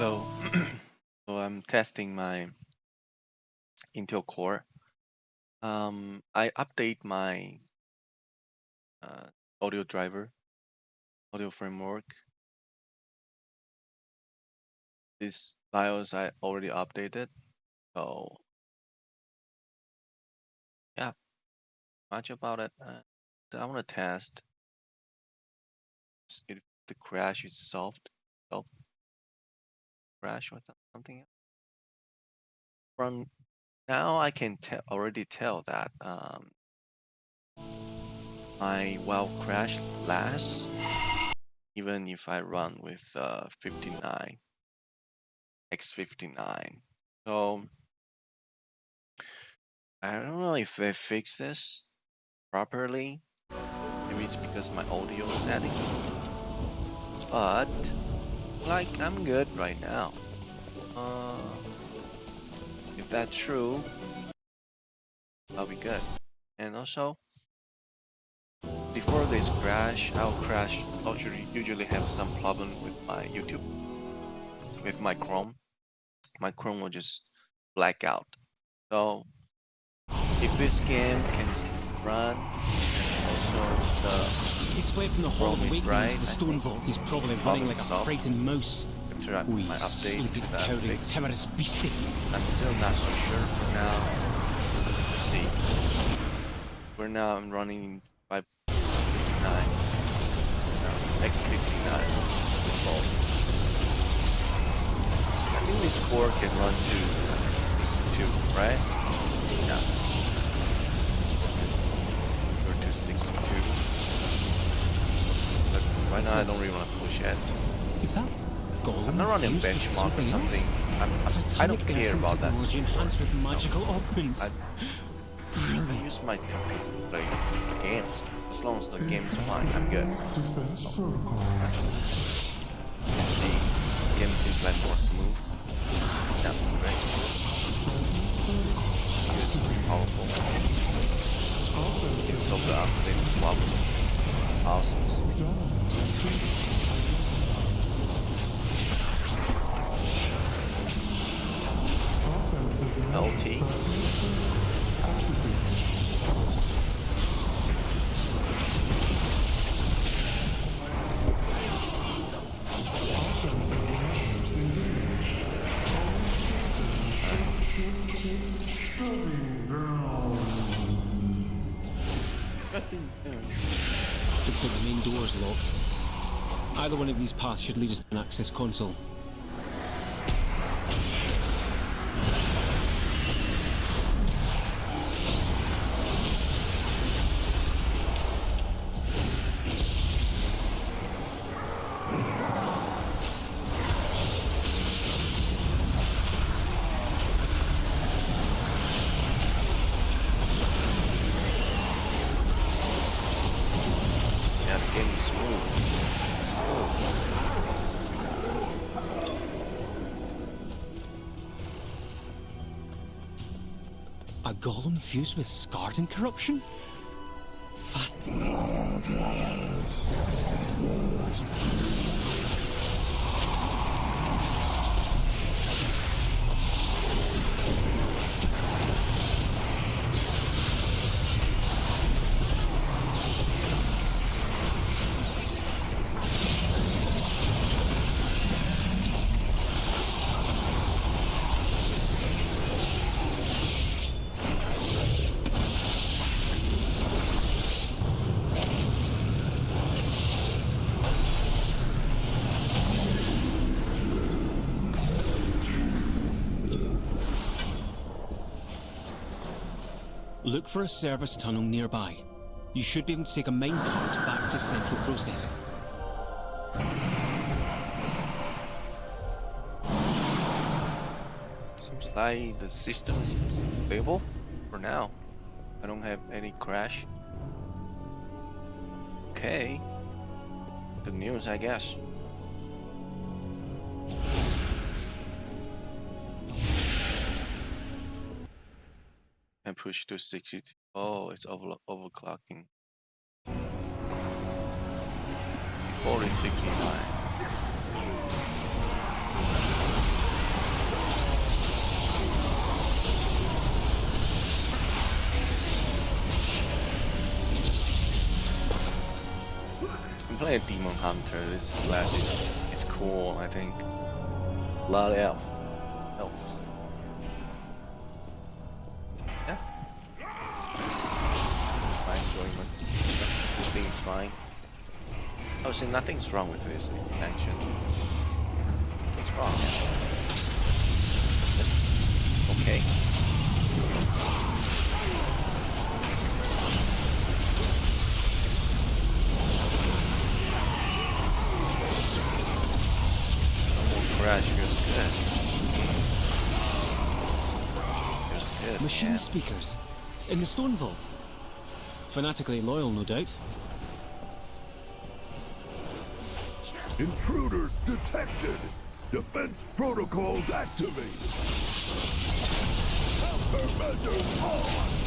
Hello. So I'm testing my Intel Core. I update my uh, audio driver, audio framework. This BIOS I already updated. So yeah, much about it. I want to test if the crash is solved. Self crash or something. From now, I can already tell that my WoW crash lasts even if I run with 59 X59. So I don't know if they fix this properly. Maybe it's because my audio setting. But like I'm good right now. If that's true, I'll be good. And also, before this crash, I'll usually have some problem with my YouTube, with my Chrome. My Chrome will just black out. So if this game can run, and also He's fled from the Hall of Awakening right, into the Stone Vault. He's probably running like a frightened mouse. after my update sleepy, that cowering, fixed. timorous beastie. I'm still not so sure for now. Let's see. We're now running 559. X59 default. I think this core can run to 2, right? Yeah. Or 262. But right now I don't really want to push it. Is that Gollum? I'm not running benchmark or something. I don't care about that. Enhanced with magical augments. I use my computer to play games. As long as the game is fine, I'm good. Defense protocol. You can see the game seems like more smooth. Sounds great. It's powerful. It solved the unstable problem. Awesome. LT. Looks like the main door's locked. Either one of these paths should lead us to an access console. Yeah, the game is smooth. A golem fused with scarred and corruption? Fat. Look for a service tunnel nearby. You should be able to take a minecart back to central processing. Seems like the system is stable for now. I don't have any crash. Okay. Good news, I guess. And push to 60. Oh, it's overclocking. Before it's 59. play a demon hunter. This class is cool. I think. Blood elf. Elves. Yeah. My enjoyment. Everything's fine. Oh, see, nothing's wrong with this expansion. What's wrong? Okay. Crash feels good. Feels good. Machine Man. speakers. In the stone vault. Fanatically loyal, no doubt. Intruders detected! Defense protocols activated! Countermeasures on!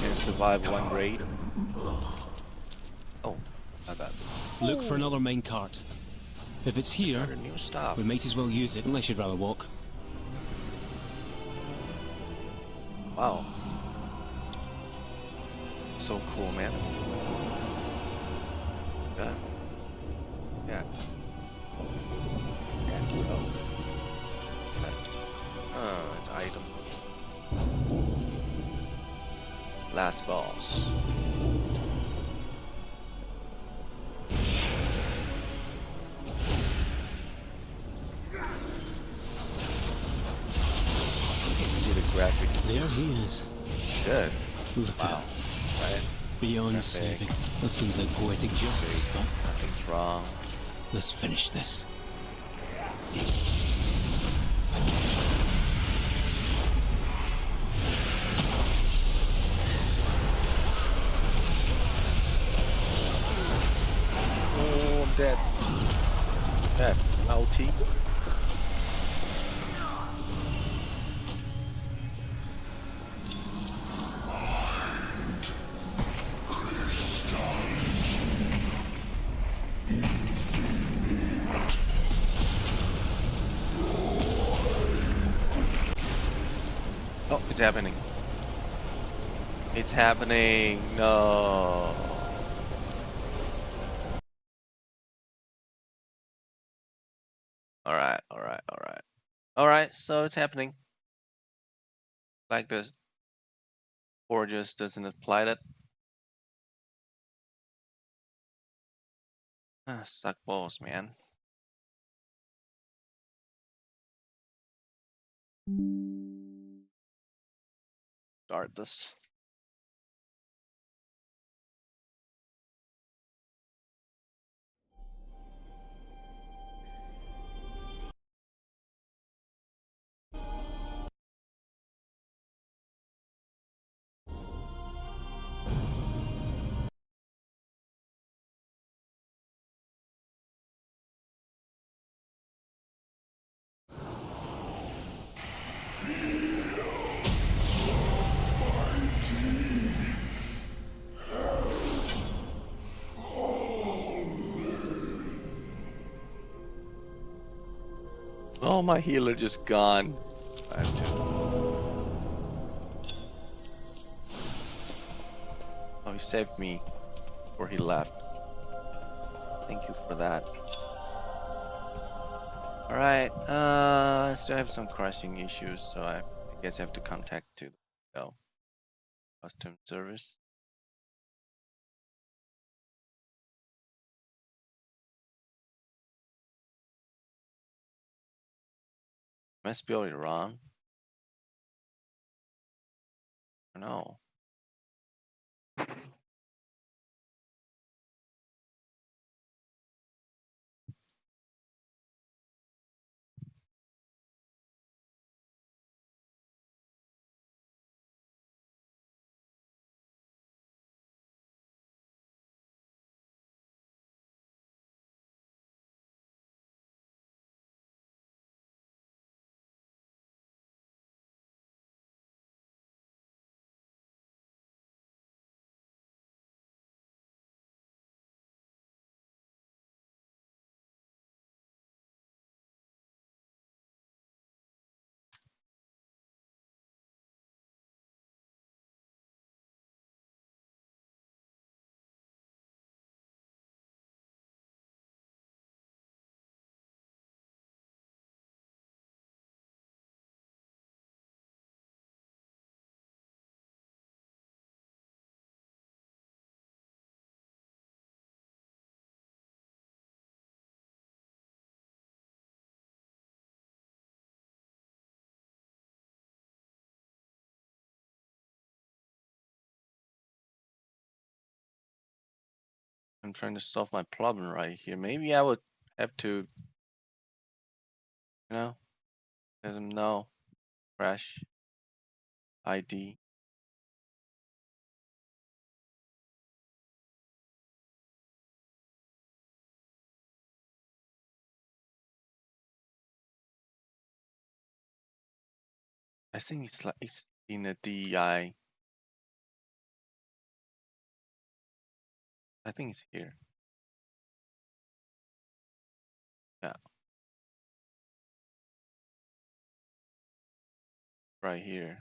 Can survive one raid. Oh, not that. Look for another minecart. If it's here, Got a new stuff. we might as well use it, unless you'd rather walk. Wow. So cool, man. Yeah. Yeah. Yeah. Oh. Oh, it's item. Last boss. You can see the graphics. There he is. Good. Look Wow. Right? Beyond Perfect. saving. That seems like poetic justice, but Nothing's wrong. let's finish this. Oh, I'm dead. Dead. LT. Oh, it's happening. It's happening. No. Alright, alright, alright. Alright, so it's happening. Like this. Or just doesn't apply that. Ah, suck balls, man. Start this. Oh, my healer just gone. I have to. Oh, he saved me before he left. Thank you for that. Alright, I still have some crashing issues, so I guess I have to contact to the custom service. Am I spelling it wrong? No. I'm trying to solve my problem right here. Maybe I would have to, let them know. Crash ID. I think it's in a DEI. I think it's here. Yeah. Right here.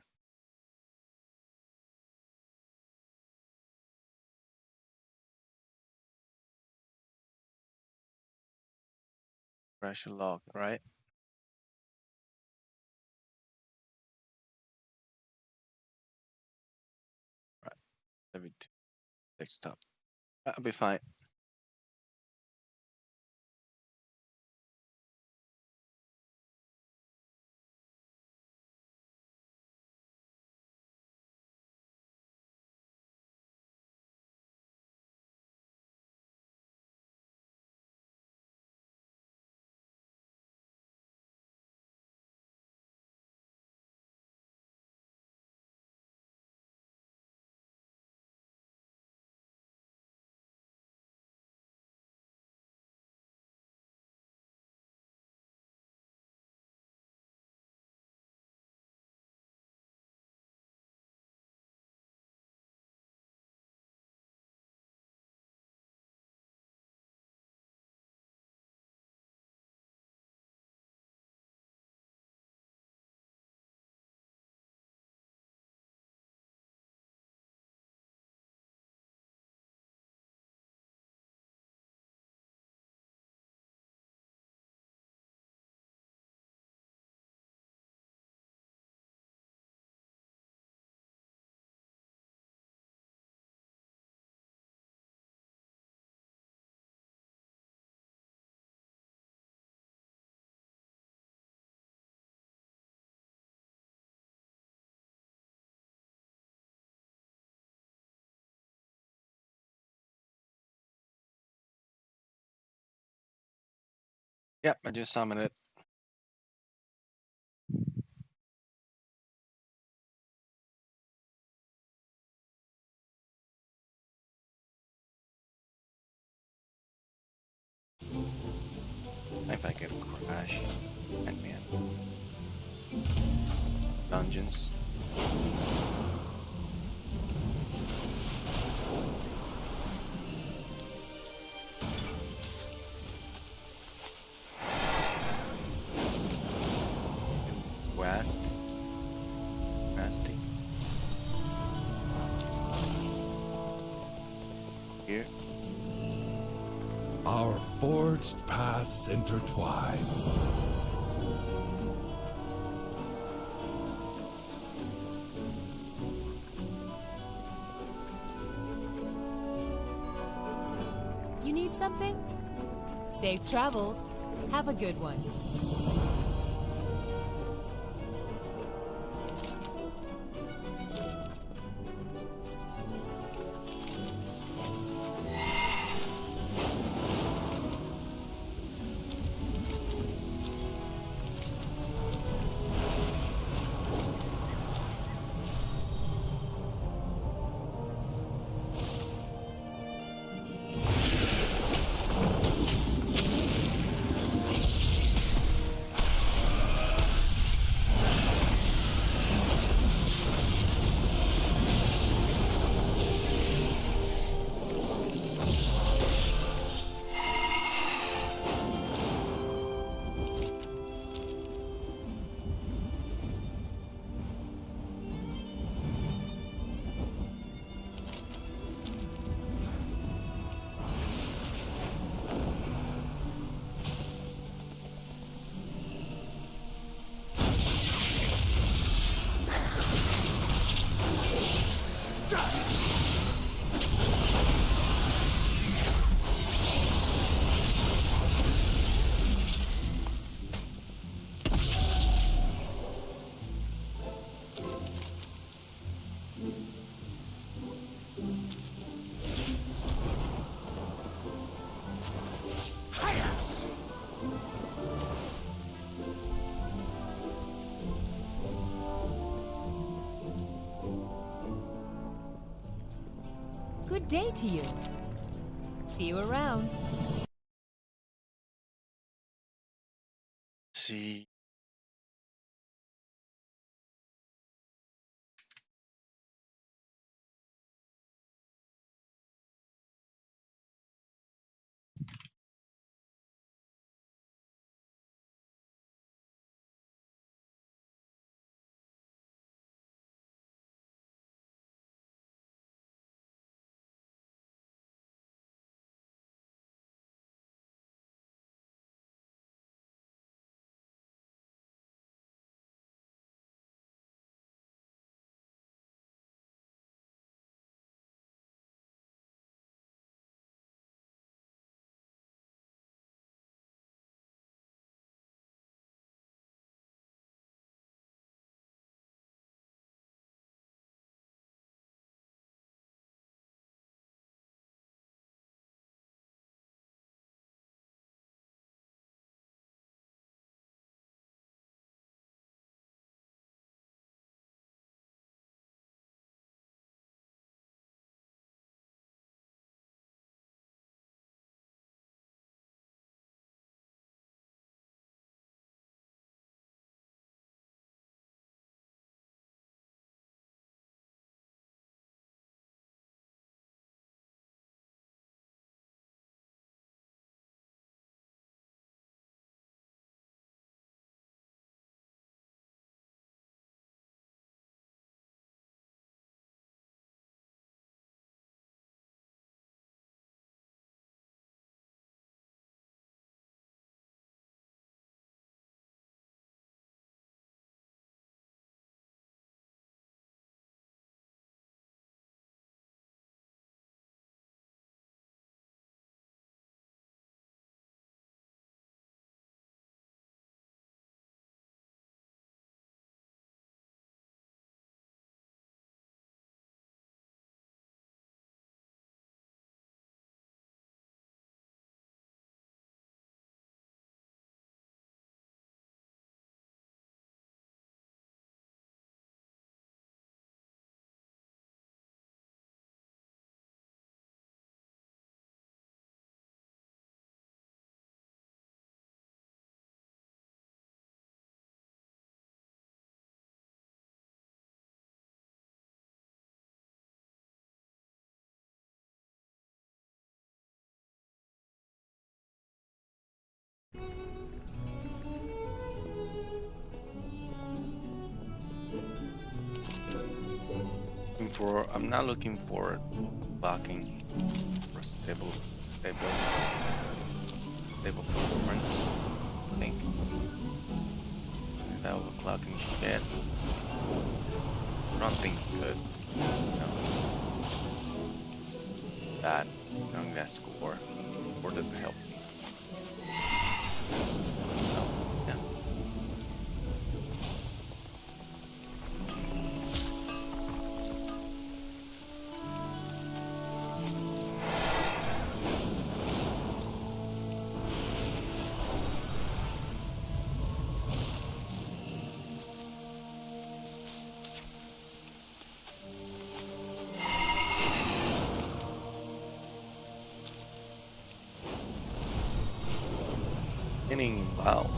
Crash log, right? Right. Let me desktop. I'll be fine. Yep, I just summoned it. If I get a crash. And man. Dungeons. West. Nasty. Here. Our forged paths intertwine. You need something? Safe travels. Have a good one. day to you. See you around. See. I'm not looking for blocking for stable performance. I think that overclocking shit. I don't think good. You know, that on that score doesn't help me. So, yeah. Wow.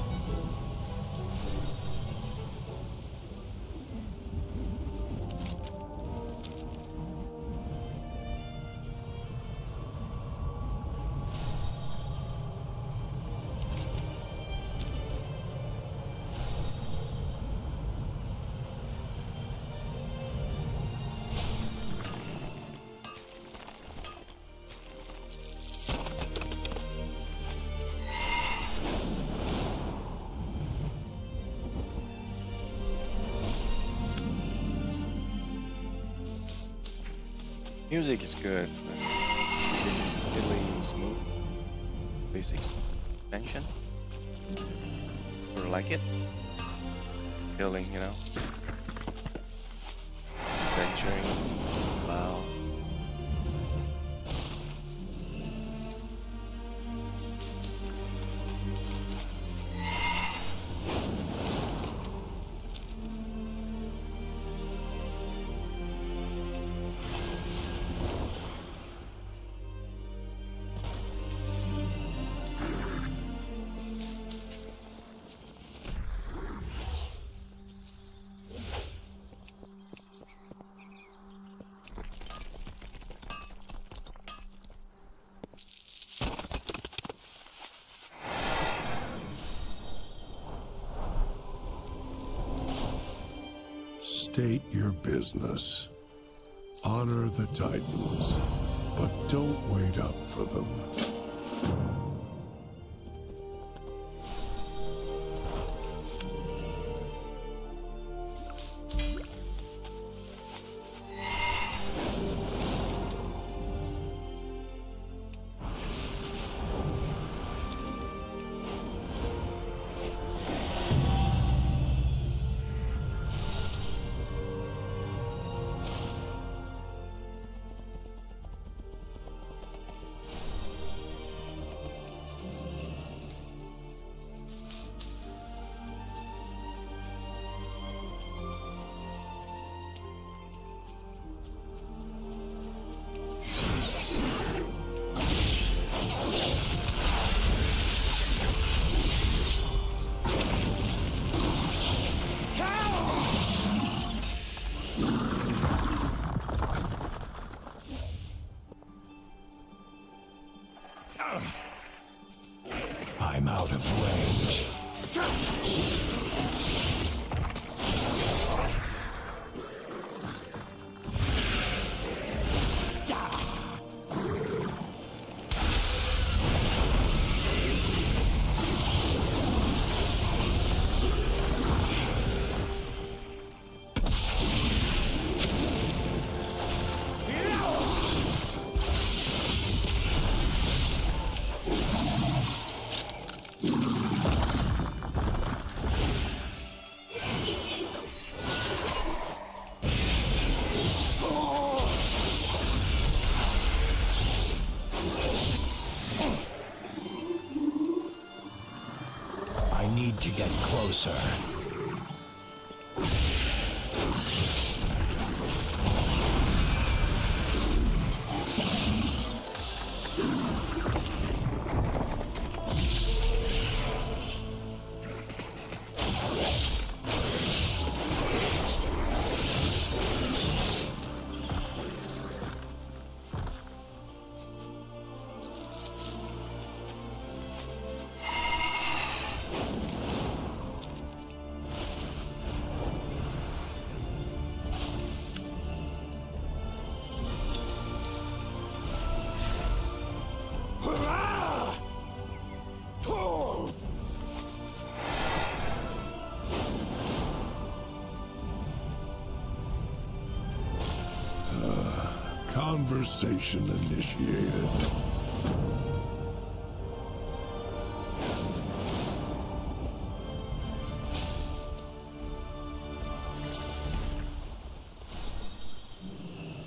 Music is good. It's really smooth. Basic extension. Sort of like it. Feeling, you know. Adventuring. Wow. state your business. Honor the Titans, but don't wait up for them. I'm out of range. I need to get closer. Conversation initiated.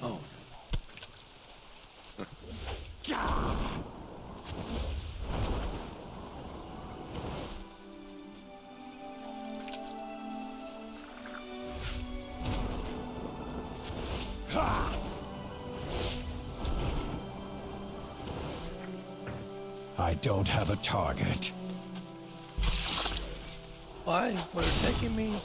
Oh. I don't have a target. Why? Where are you taking me?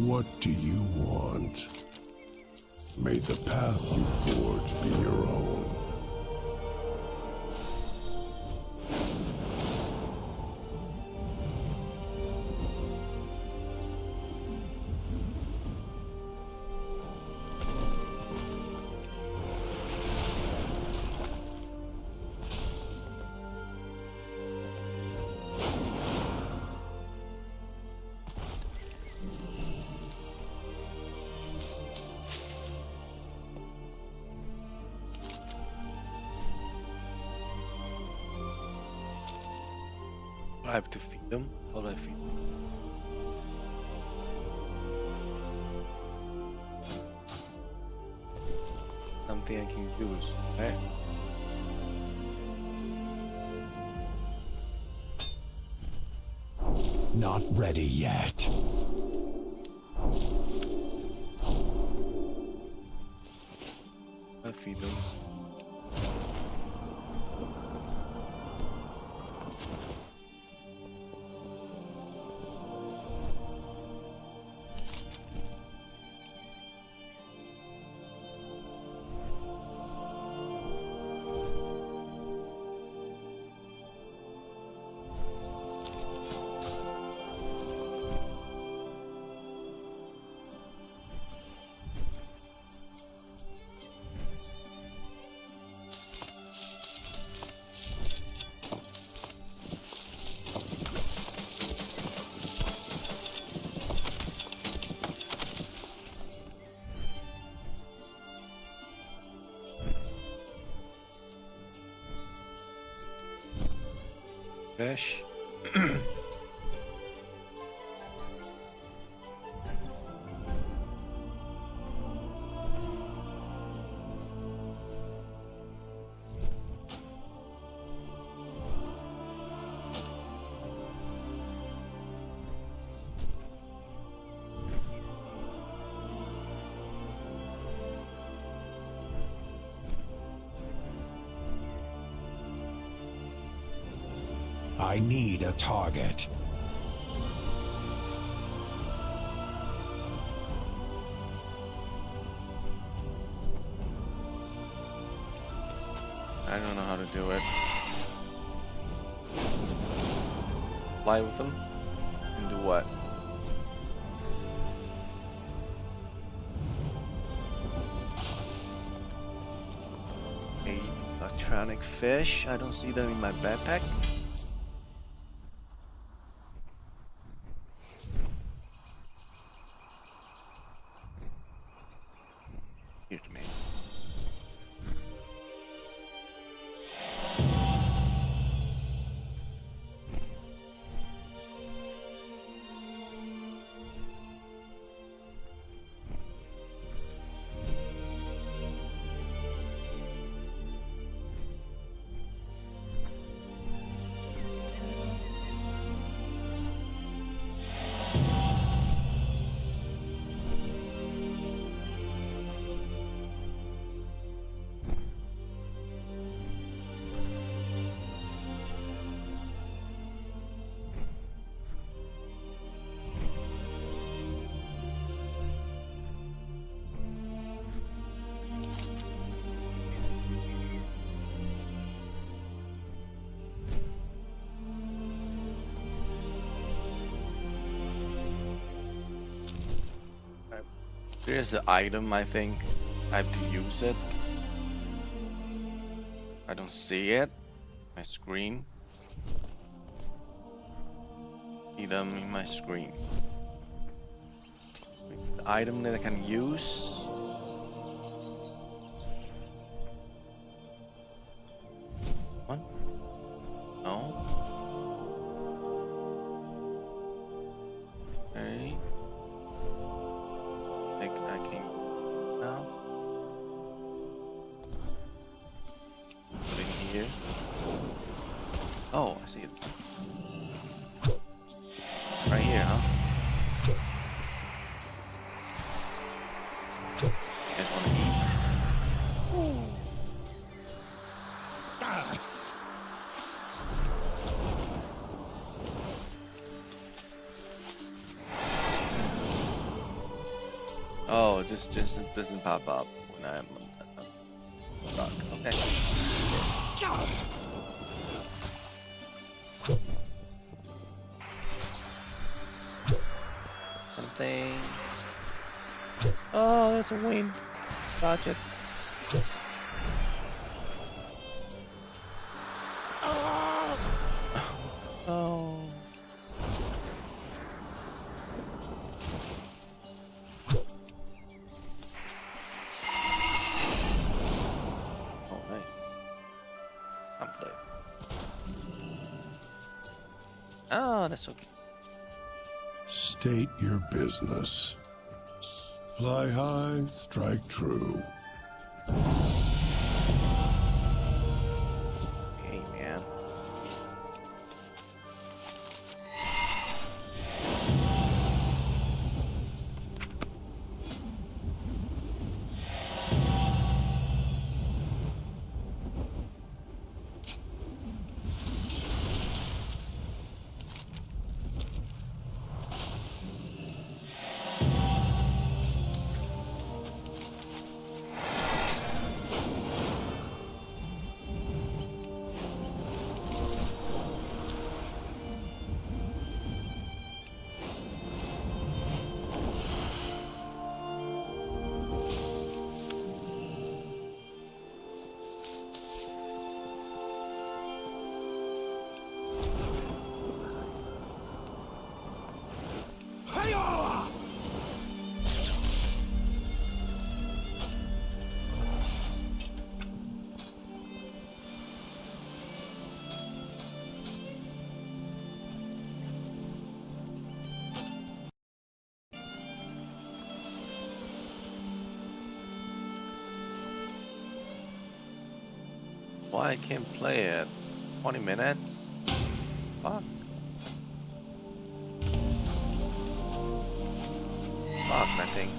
What do you want? May the path you forge be your own. I have to feed them. How do I feed them? Something I can use, right? Not ready yet. I feed them. Fish. I need a target. I don't know how to do it. Fly with them and do what? A electronic fish. I don't see them in my backpack. Here to me. There's the item, I think. I have to use it. I don't see it. My screen. See them in my screen. The item that I can use. What? No. Okay. Think I can now. Put it here. Oh, I see it. Right here, huh? You guys want to eat? just doesn't pop up when I'm stuck. Okay. Something. Oh, there's a wind. Dodge it. Oh. Oh. Oh, nice. I'm playing. Oh, that's so cute. State your business. Fly high, strike true. Okay, man. Why I can't play it? 20 minutes? Fuck. Fuck, nothing.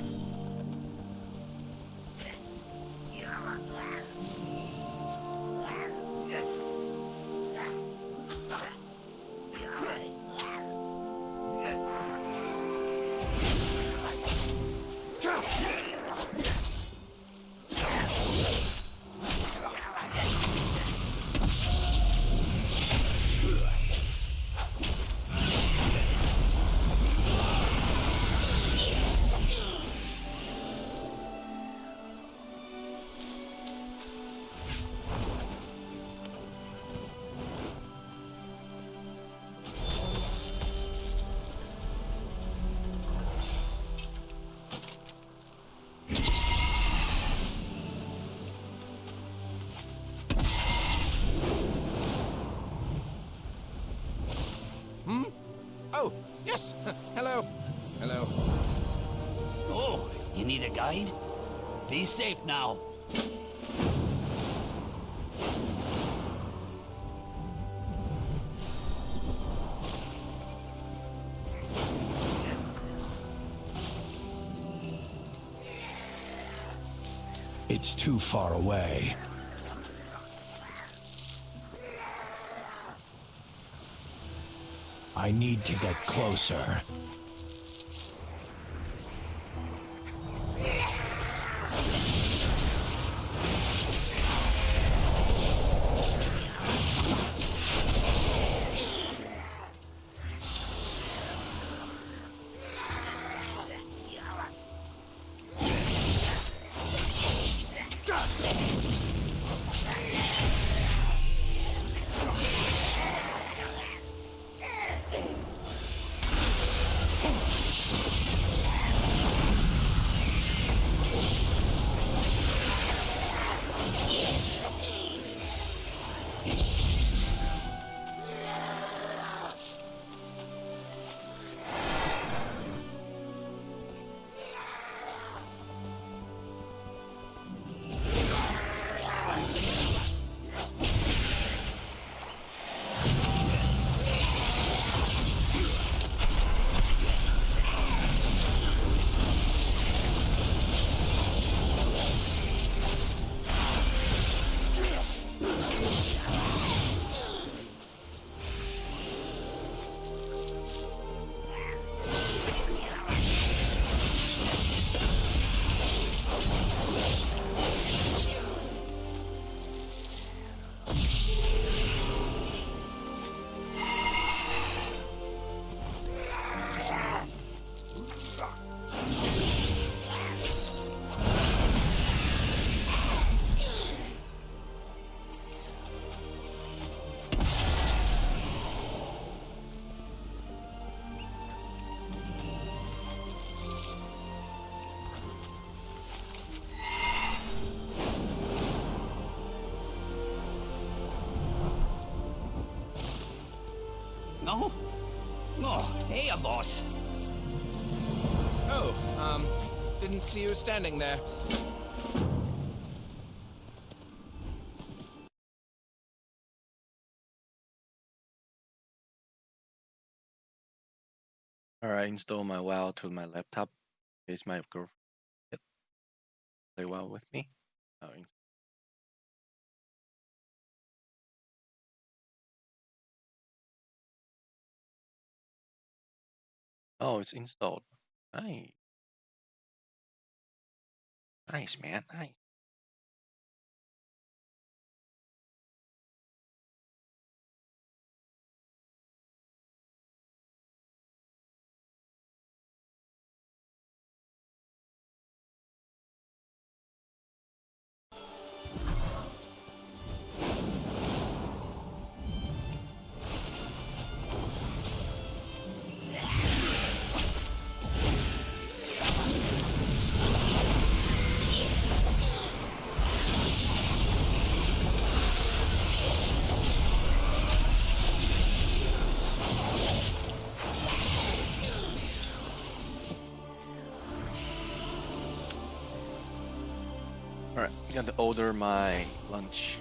Oh, yes. Hello. Hello. Oh, you need a guide? Be safe now. It's too far away. I need to get closer. no? Oh, hey, boss. Oh, didn't see you standing there. Alright, install my WoW to my laptop. It's my girlfriend. Play WoW with me. Oh, oh, it's installed. Nice. Nice, man. Nice. Alright, I'm gonna order my lunch.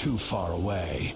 too far away.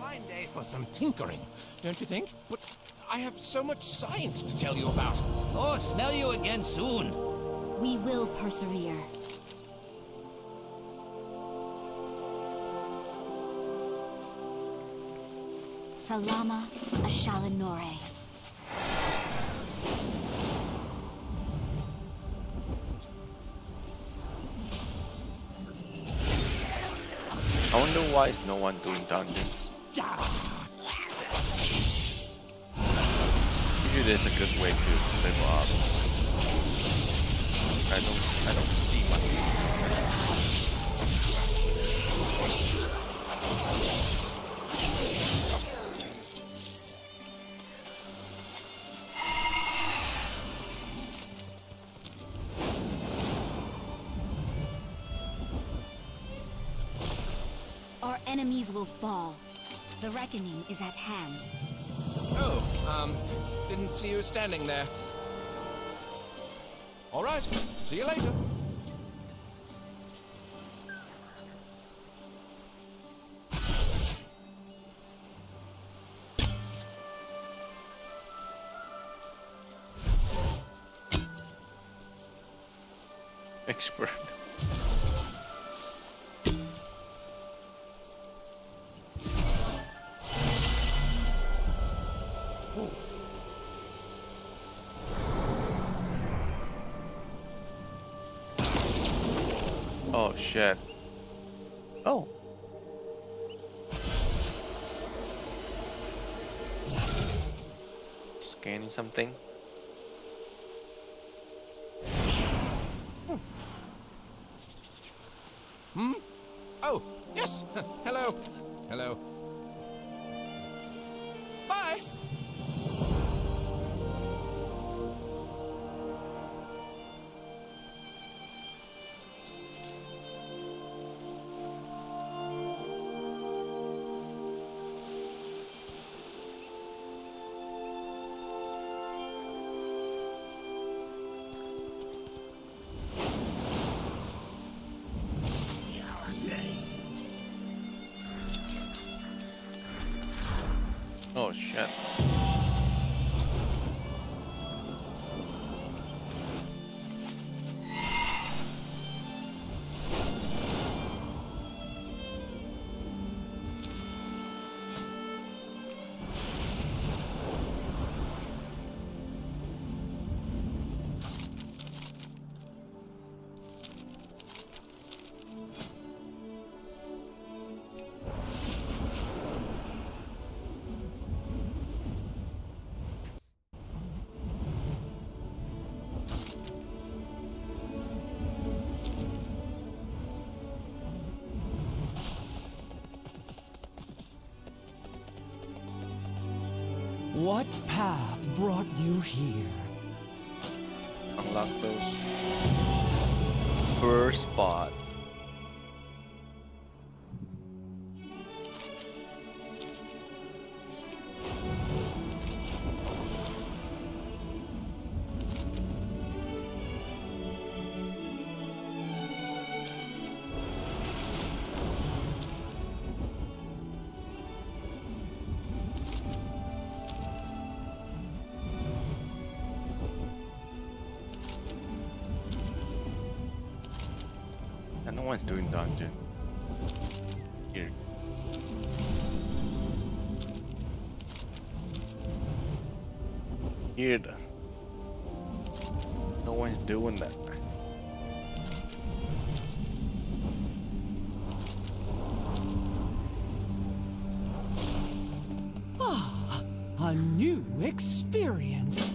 Fine day for some tinkering, don't you think? But I have so much science to tell you about. Oh, smell you again soon. We will persevere. Salama Ashalanore. I wonder why is no one doing dungeons. Usually there's a good way to level up. I don't see much. Our enemies will fall. The reckoning is at hand. Oh, didn't see you standing there. All right, see you later. Expert. Oh shit. Oh. Scanning something. Hmm? Oh, yes. Hello. Hello. Bye. Oh shit. What path brought you here? Unlock those per spot. And no one's doing dungeon. Here. Here. No one's doing that. Ah, a new experience.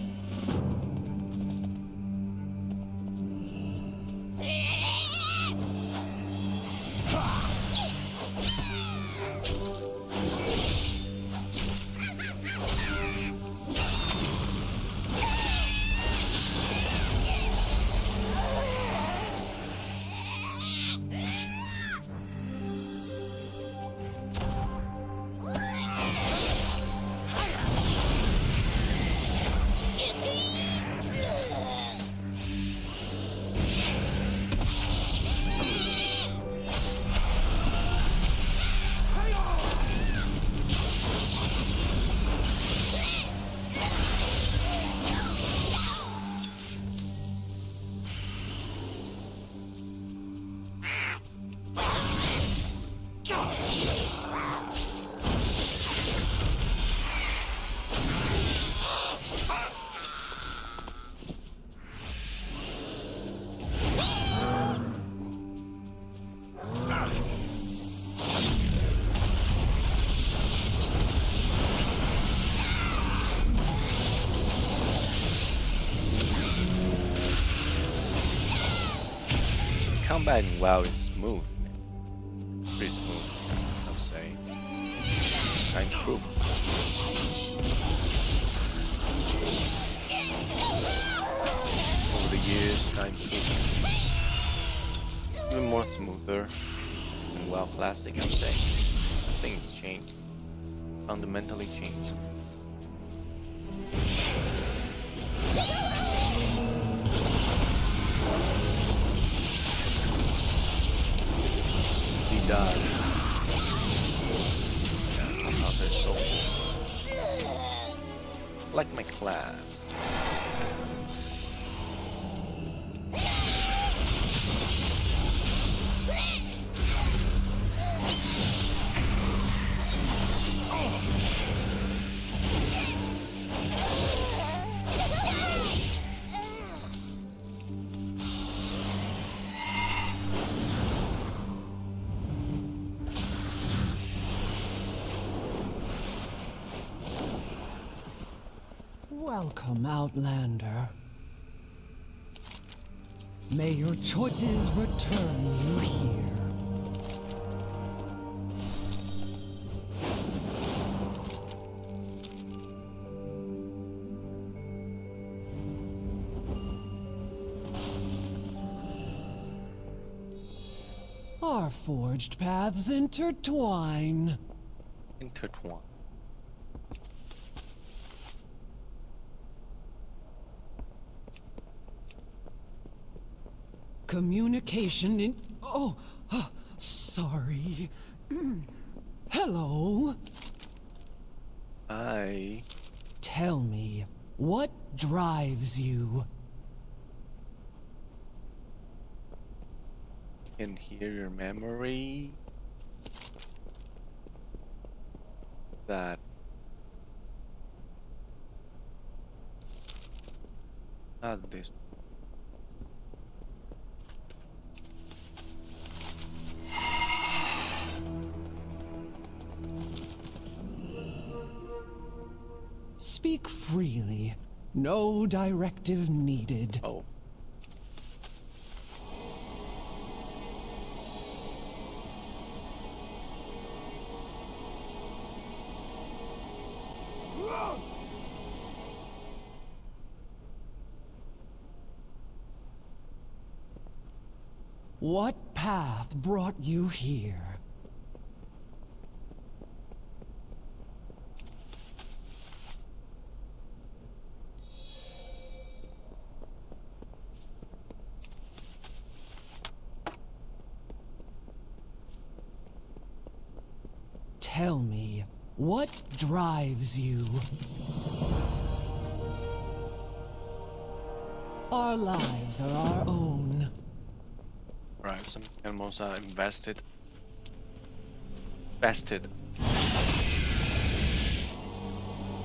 combat in WoW is smooth, man. Pretty smooth, I would say. I improved. Over the years, I improved. Even more smoother than WoW Classic, I would say. I think it's changed. Fundamentally changed. He died. Oh, they're so cool. Like my class. Welcome, Outlander. May your choices return you here. Our forged paths intertwine. Intertwine. Communication in... sorry. Hello? I Tell me, what drives you? can hear your memory. That not this. Speak freely. No directive needed. Oh. What path brought you here? Tell me, what drives you? Our lives are our own. Right, some animals are invested. Vested.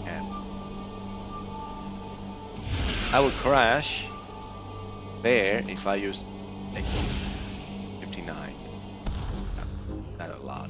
And I would crash there if I used X59. Not a lot.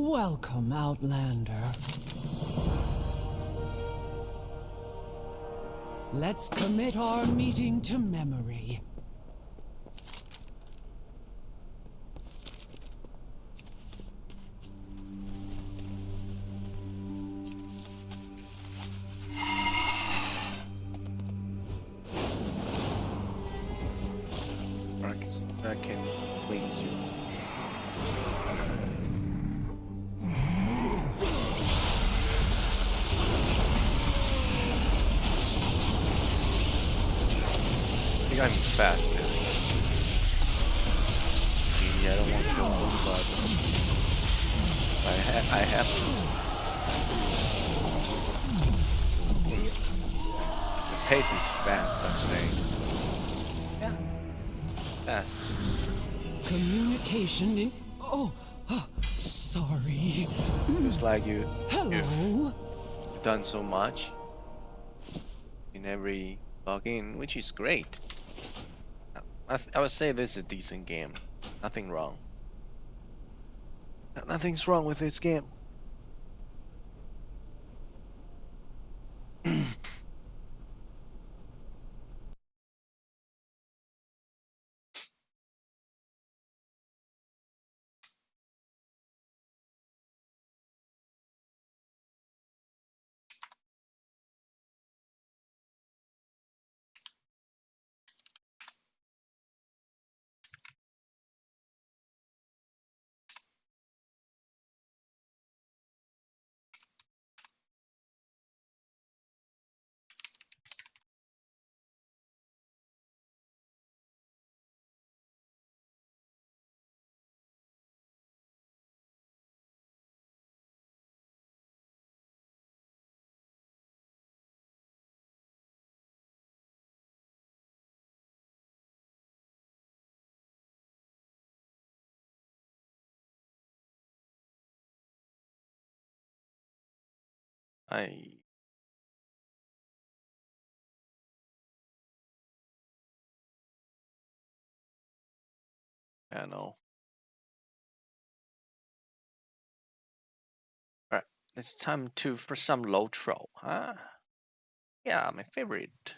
Welcome, Outlander. Let's commit our meeting to memory. I can please you. I think I'm faster. Maybe I don't want to go home, but I have to. The pace is fast, I'm saying. Yeah, fast. Communication in... Oh, sorry. Just like you've Hello? done so much in every login, which is great. I would say this is a decent game. Nothing wrong. Nothing's wrong with this game. I know. Alright, it's time for some LOTRO, huh? Yeah, my favorite.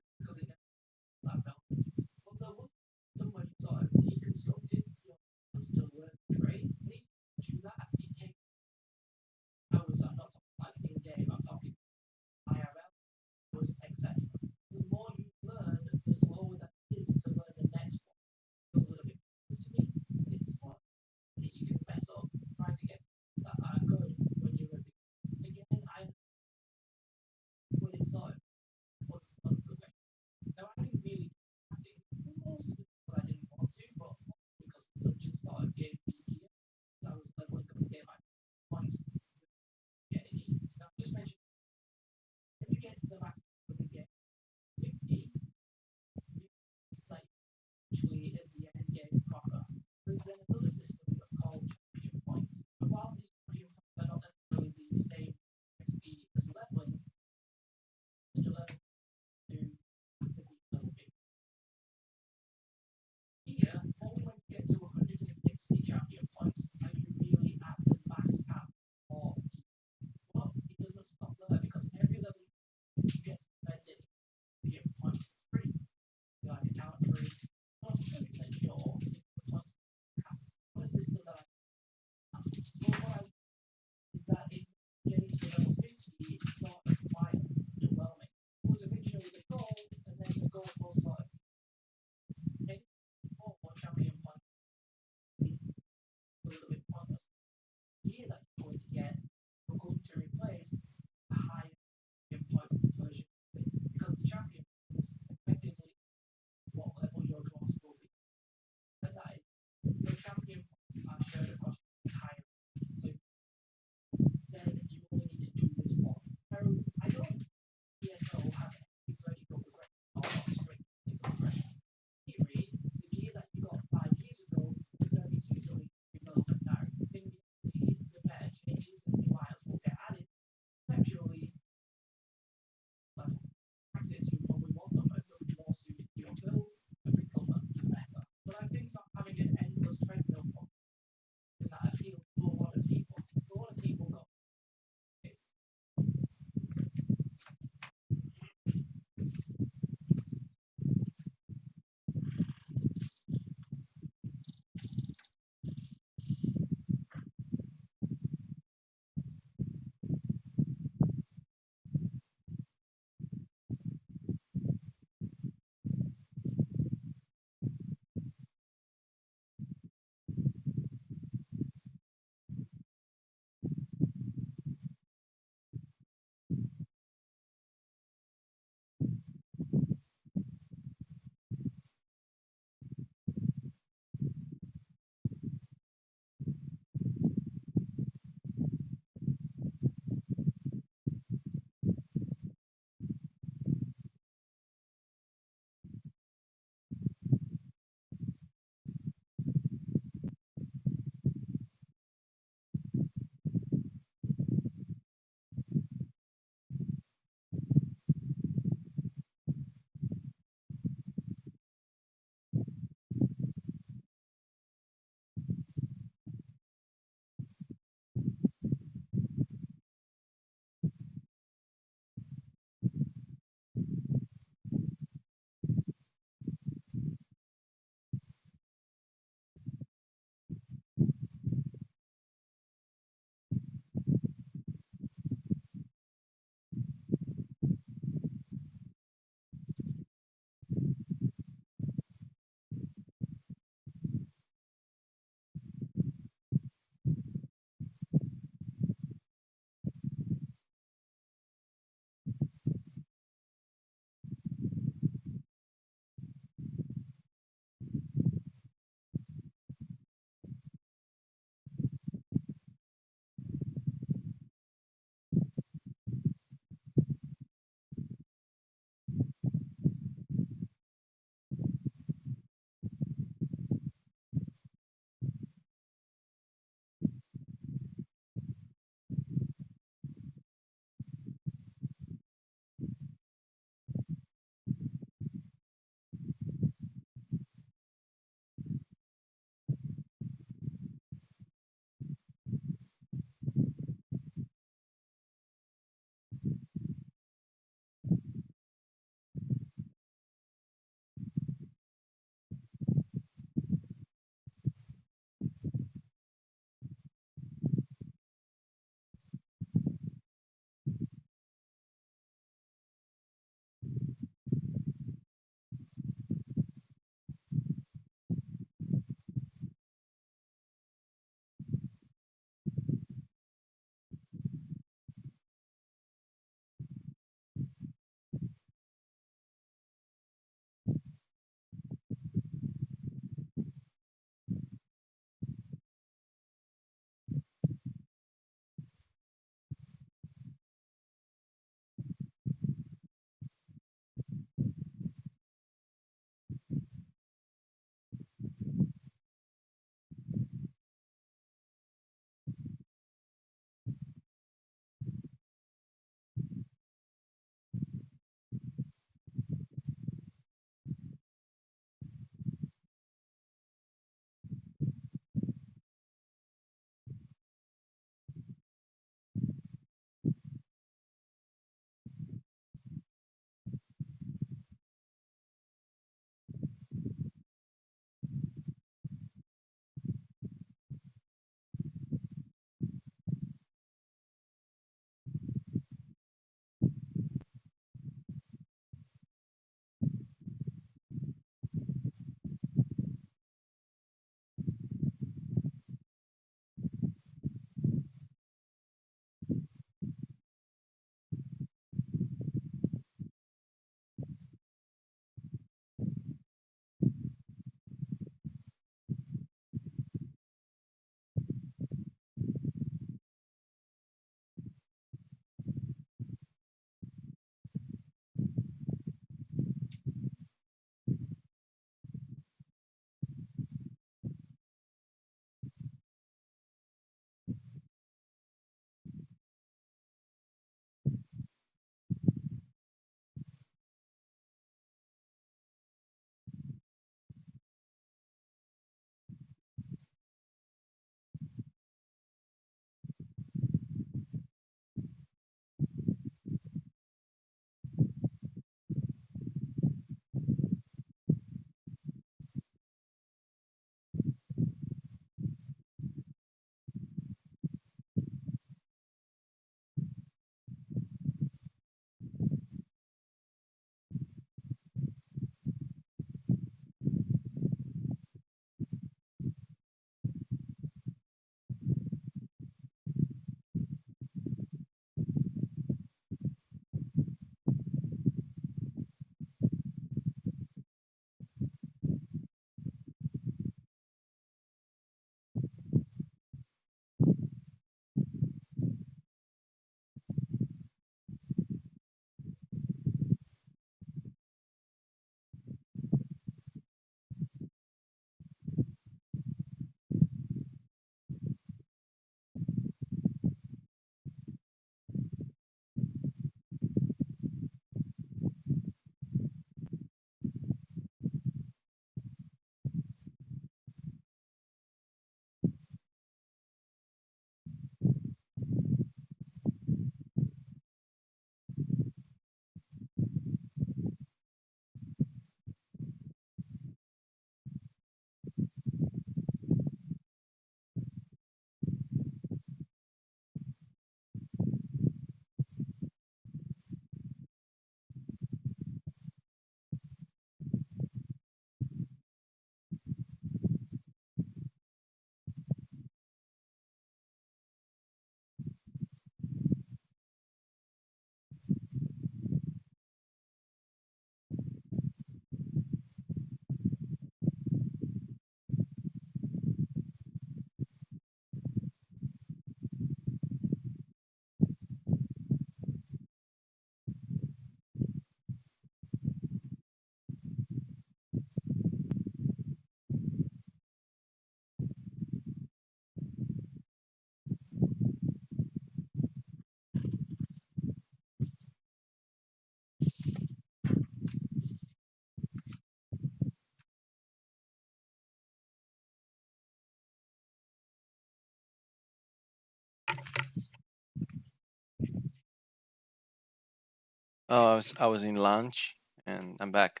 Oh, I was in lunch and I'm back.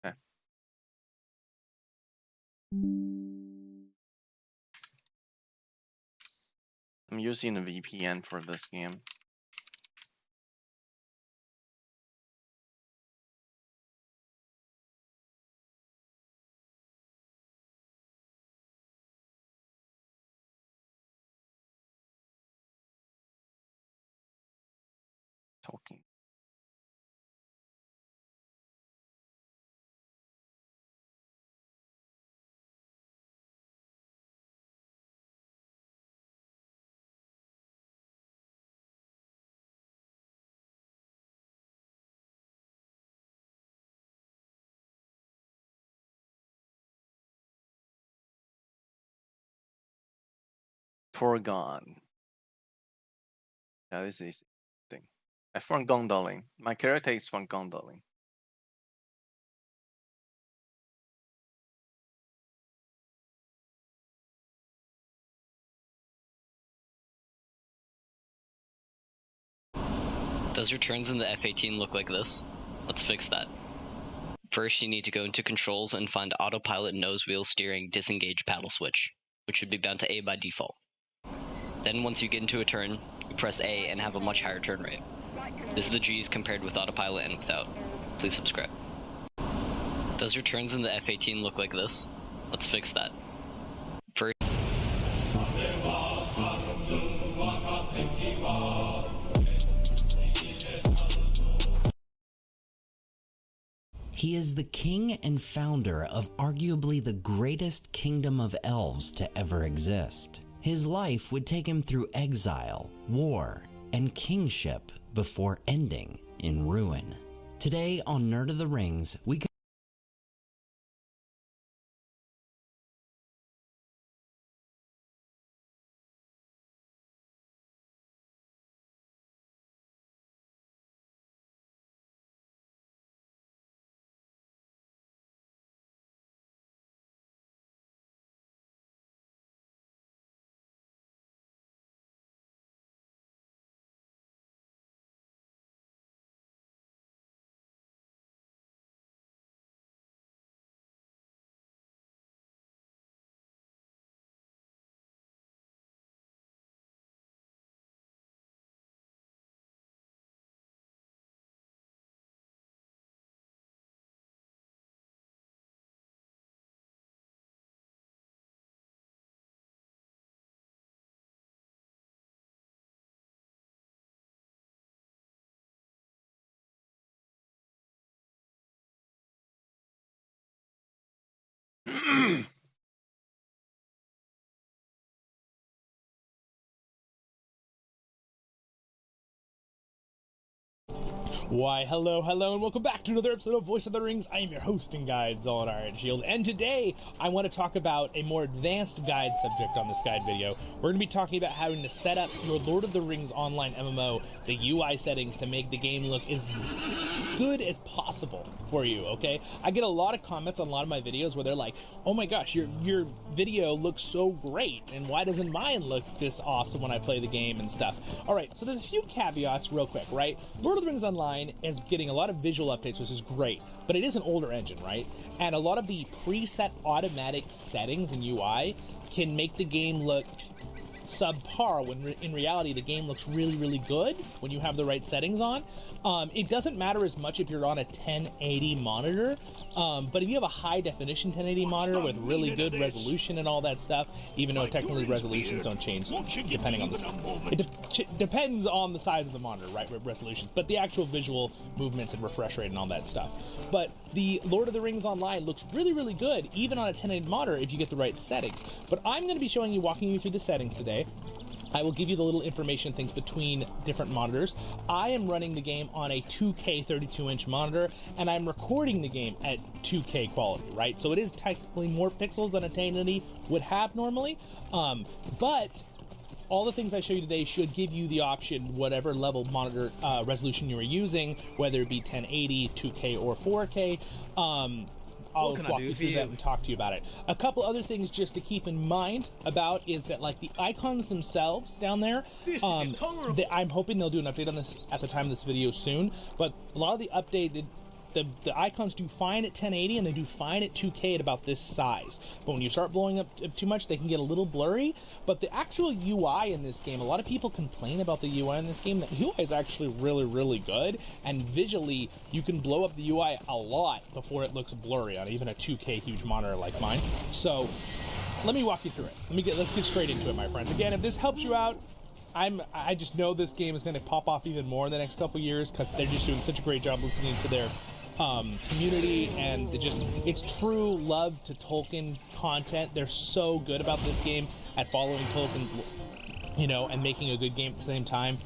Okay. I'm using a VPN for this game. Talking. Torgon. Yeah, this is thing. From Gondolin. My character is from Gondolin. Does your turns in the F-18 look like this? Let's fix that. First, you need to go into controls and find autopilot nose wheel steering disengage paddle switch, which should be bound to A by default. Then once you get into a turn, you press A and have a much higher turn rate. This is the G's compared with autopilot and without. Please subscribe. Does your turns in the F-18 look like this? Let's fix that. First, he is the king and founder of arguably the greatest kingdom of elves to ever exist. His life would take him through exile, war, and kingship before ending in ruin. Today on Nerd of the Rings, we Why, hello, and welcome back to another episode of Voice of the Rings. I am your host and guide, Zollar and Shield, and today I want to talk about a more advanced guide subject on this guide video. We're going to be talking about having to set up your Lord of the Rings online MMO, the UI settings to make the game look as good as possible for you, okay? I get a lot of comments on a lot of my videos where they're like, oh my gosh, your video looks so great, and why doesn't mine look this awesome when I play the game and stuff? Alright, so there's a few caveats real quick, right? Lord of the Rings Online is getting a lot of visual updates, which is great, but it is an older engine, right? And a lot of the preset automatic settings in UI can make the game look subpar when in reality the game looks really, really good when you have the right settings on. It doesn't matter as much if you're on a 1080 monitor, but if you have a high definition 1080 monitor with really good resolution and all that stuff, even though technically resolutions don't change depending on the depends on the size of the monitor, right? Resolutions, but the actual visual movements and refresh rate and all that stuff. But the Lord of the Rings Online looks really, really good even on a 1080 monitor if you get the right settings. But I'm going to be walking you through the settings today. I will give you the little information things between different monitors. I am running the game on a 2K 32-inch monitor, and I'm recording the game at 2K quality, right? So it is technically more pixels than a 1080 would have normally, but all the things I show you today should give you the option, whatever level monitor resolution you are using, whether it be 1080, 2K, or 4K, I'll walk you through that and talk to you about it. A couple other things just to keep in mind about is that, like, the icons themselves down there, I'm hoping they'll do an update on this at the time of this video soon, but a lot of the updated the icons do fine at 1080 and they do fine at 2K at about this size. But when you start blowing up too much, they can get a little blurry. But the actual UI in this game, a lot of people complain about the UI in this game. The UI is actually really, really good. And visually, you can blow up the UI a lot before it looks blurry on even a 2K huge monitor like mine. So let me walk you through it. Let's get straight into it, my friends. Again, if this helps you out, I just know this game is going to pop off even more in the next couple years because they're just doing such a great job listening to their community, and it's true love to Tolkien content. They're so good about this game at following Tolkien, you know, and making a good game at the same time.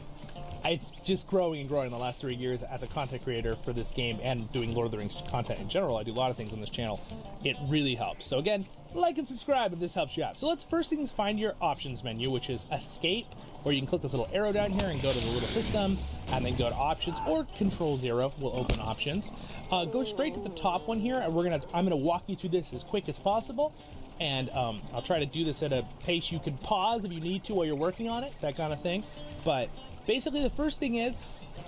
It's just growing and growing in the last 3 years as a content creator for this game and doing Lord of the Rings content in general. I do a lot of things on this channel. It really helps. So again, like and subscribe if this helps you out. So let's first things find your options menu, which is escape, or you can click this little arrow down here and go to the little system and then go to options, or Control-0 will open options. Go straight to the top one here, and I'm gonna walk you through this as quick as possible. And I'll try to do this at a pace you can pause if you need to while you're working on it, that kind of thing. But basically the first thing is,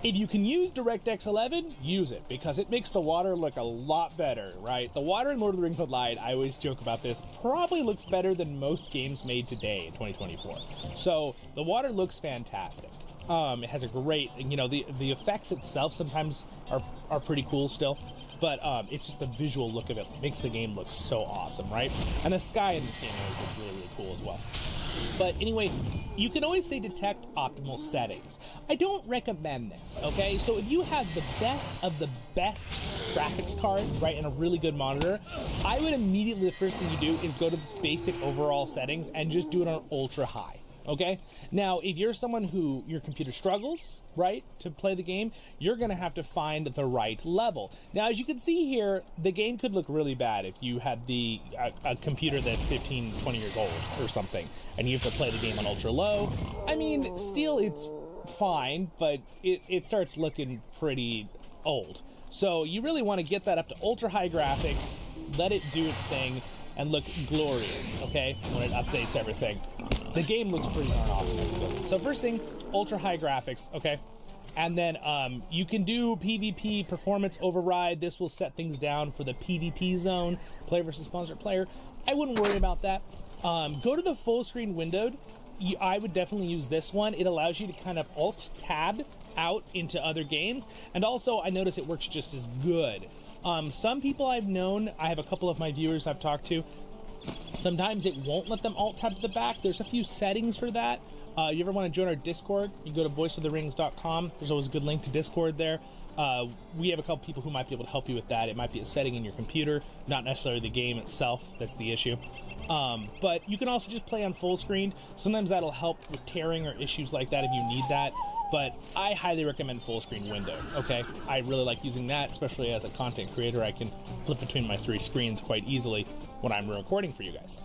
if you can use DirectX 11, use it, because it makes the water look a lot better, right? The water in Lord of the Rings Online, I always joke about this, probably looks better than most games made today in 2024. So the water looks fantastic. It has a great, you know, the effects itself sometimes are pretty cool still, but it's just the visual look of it makes the game look so awesome, right? And the sky in this game always looks really, really cool as well. But anyway, you can always say detect optimal settings. I don't recommend this, okay? So if you have the best of the best graphics card, right, and a really good monitor, I would immediately, the first thing you do is go to this basic overall settings and just do it on ultra high. Okay? Now, if you're someone who your computer struggles, right, to play the game, you're going to have to find the right level. Now, as you can see here, the game could look really bad if you had a computer that's 15, 20 years old or something, and you have to play the game on ultra low. I mean, still, it's fine, but it starts looking pretty old. So you really want to get that up to ultra high graphics, let it do its thing, and look glorious, okay, when it updates everything. The game looks pretty darn awesome as it goes. So first thing, ultra high graphics, okay? And then you can do PvP performance override. This will set things down for the PvP zone, player versus sponsored player. I wouldn't worry about that. Go to the full screen windowed. I would definitely use this one. It allows you to kind of alt-tab out into other games. And also, I notice it works just as good. Some people I've known, I have a couple of my viewers I've talked to, sometimes it won't let them alt-tab to the back. There's a few settings for that. You ever want to join our Discord, you go to voiceoftherings.com. There's always a good link to Discord there. We have a couple people who might be able to help you with that. It might be a setting in your computer, not necessarily the game itself that's the issue. But you can also just play on full screen. Sometimes that'll help with tearing or issues like that if you need that. But I highly recommend full screen window, okay? I really like using that, especially as a content creator. I can flip between my 3 screens quite easily when I'm recording for you guys.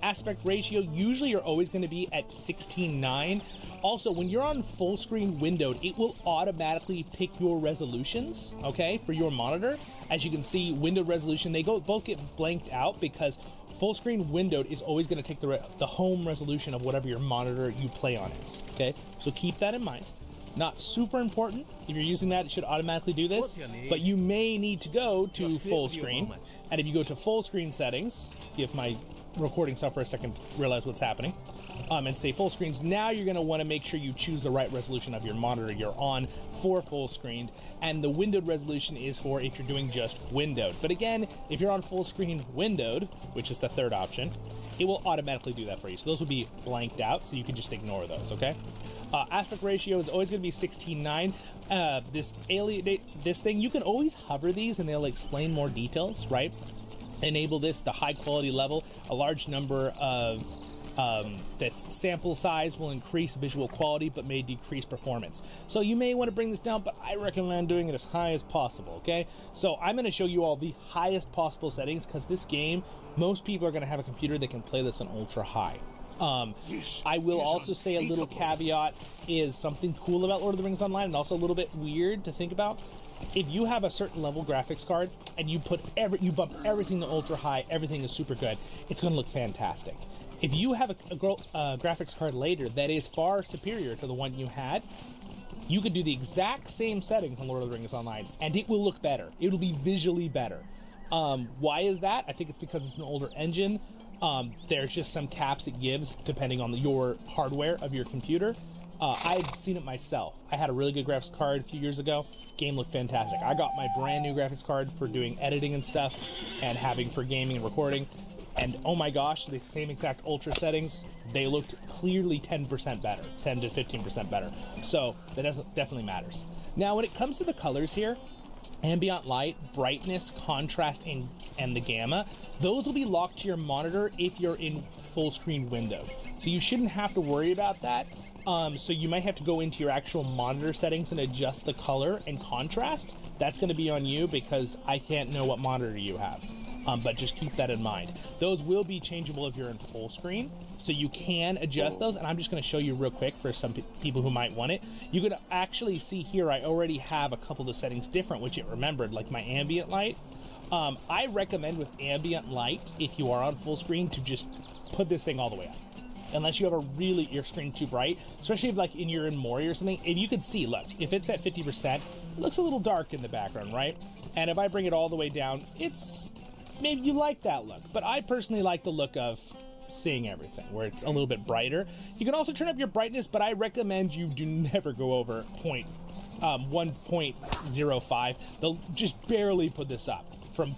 Aspect ratio, usually you're always going to be at 16:9. Also, when you're on full screen windowed, it will automatically pick your resolutions, okay, for your monitor. As you can see, windowed resolution, they both get blanked out because full screen windowed is always going to take the home resolution of whatever your monitor you play on is, okay? So keep that in mind. Not super important. If you're using that, it should automatically do this, but you may need to go to full screen. And if you go to full screen settings, give my recording software a second to realize what's happening, and say full screens, now you're going to want to make sure you choose the right resolution of your monitor you're on for full screened, and the windowed resolution is for if you're doing just windowed. But again, if you're on full screen windowed, which is the third option, it will automatically do that for you. So those will be blanked out, so you can just ignore those, okay? Aspect ratio is always going to be 16:9. This thing, you can always hover these and they'll explain more details, right? Enable this, the high quality level. A large number of this sample size will increase visual quality but may decrease performance. So you may want to bring this down, but I recommend doing it as high as possible, okay? So I'm going to show you all the highest possible settings because this game, most people are going to have a computer that can play this on ultra high. I will also say a little caveat is something cool about Lord of the Rings Online and also a little bit weird to think about. if you have a certain level graphics card and you bump everything to ultra high, everything is super good, it's going to look fantastic. If you have a graphics card later that is far superior to the one you had, you could do the exact same settings on Lord of the Rings Online, and it will look better. It will be visually better. Why is that? I think it's because it's an older engine. There's just some caps it gives depending on your hardware of your computer. I've seen it myself. I had a really good graphics card a few years ago. Game looked fantastic. I got my brand new graphics card for doing editing and stuff and having for gaming and recording. And oh my gosh, the same exact ultra settings, they looked clearly 10% better, 10 to 15% better. So that definitely matters. Now, when it comes to the colors here, ambient light, brightness, contrast, and the gamma, those will be locked to your monitor if you're in full screen window. So you shouldn't have to worry about that. So you might have to go into your actual monitor settings and adjust the color and contrast. That's going to be on you because I can't know what monitor you have. But just keep that in mind. Those will be changeable if you're in full screen, so you can adjust those, and I'm just going to show you real quick for some people who might want it. You can actually see here I already have a couple of the settings different, which it remembered, like my ambient light. I recommend with ambient light, if you are on full screen, to just put this thing all the way up. Unless you have your screen too bright, especially if like you're in Mori or something. If you can see, look, if it's at 50%, it looks a little dark in the background, right? And if I bring it all the way down, maybe you like that look, but I personally like the look of seeing everything, where it's a little bit brighter. You can also turn up your brightness, but I recommend you do never go over 1.05. They'll just barely put this up from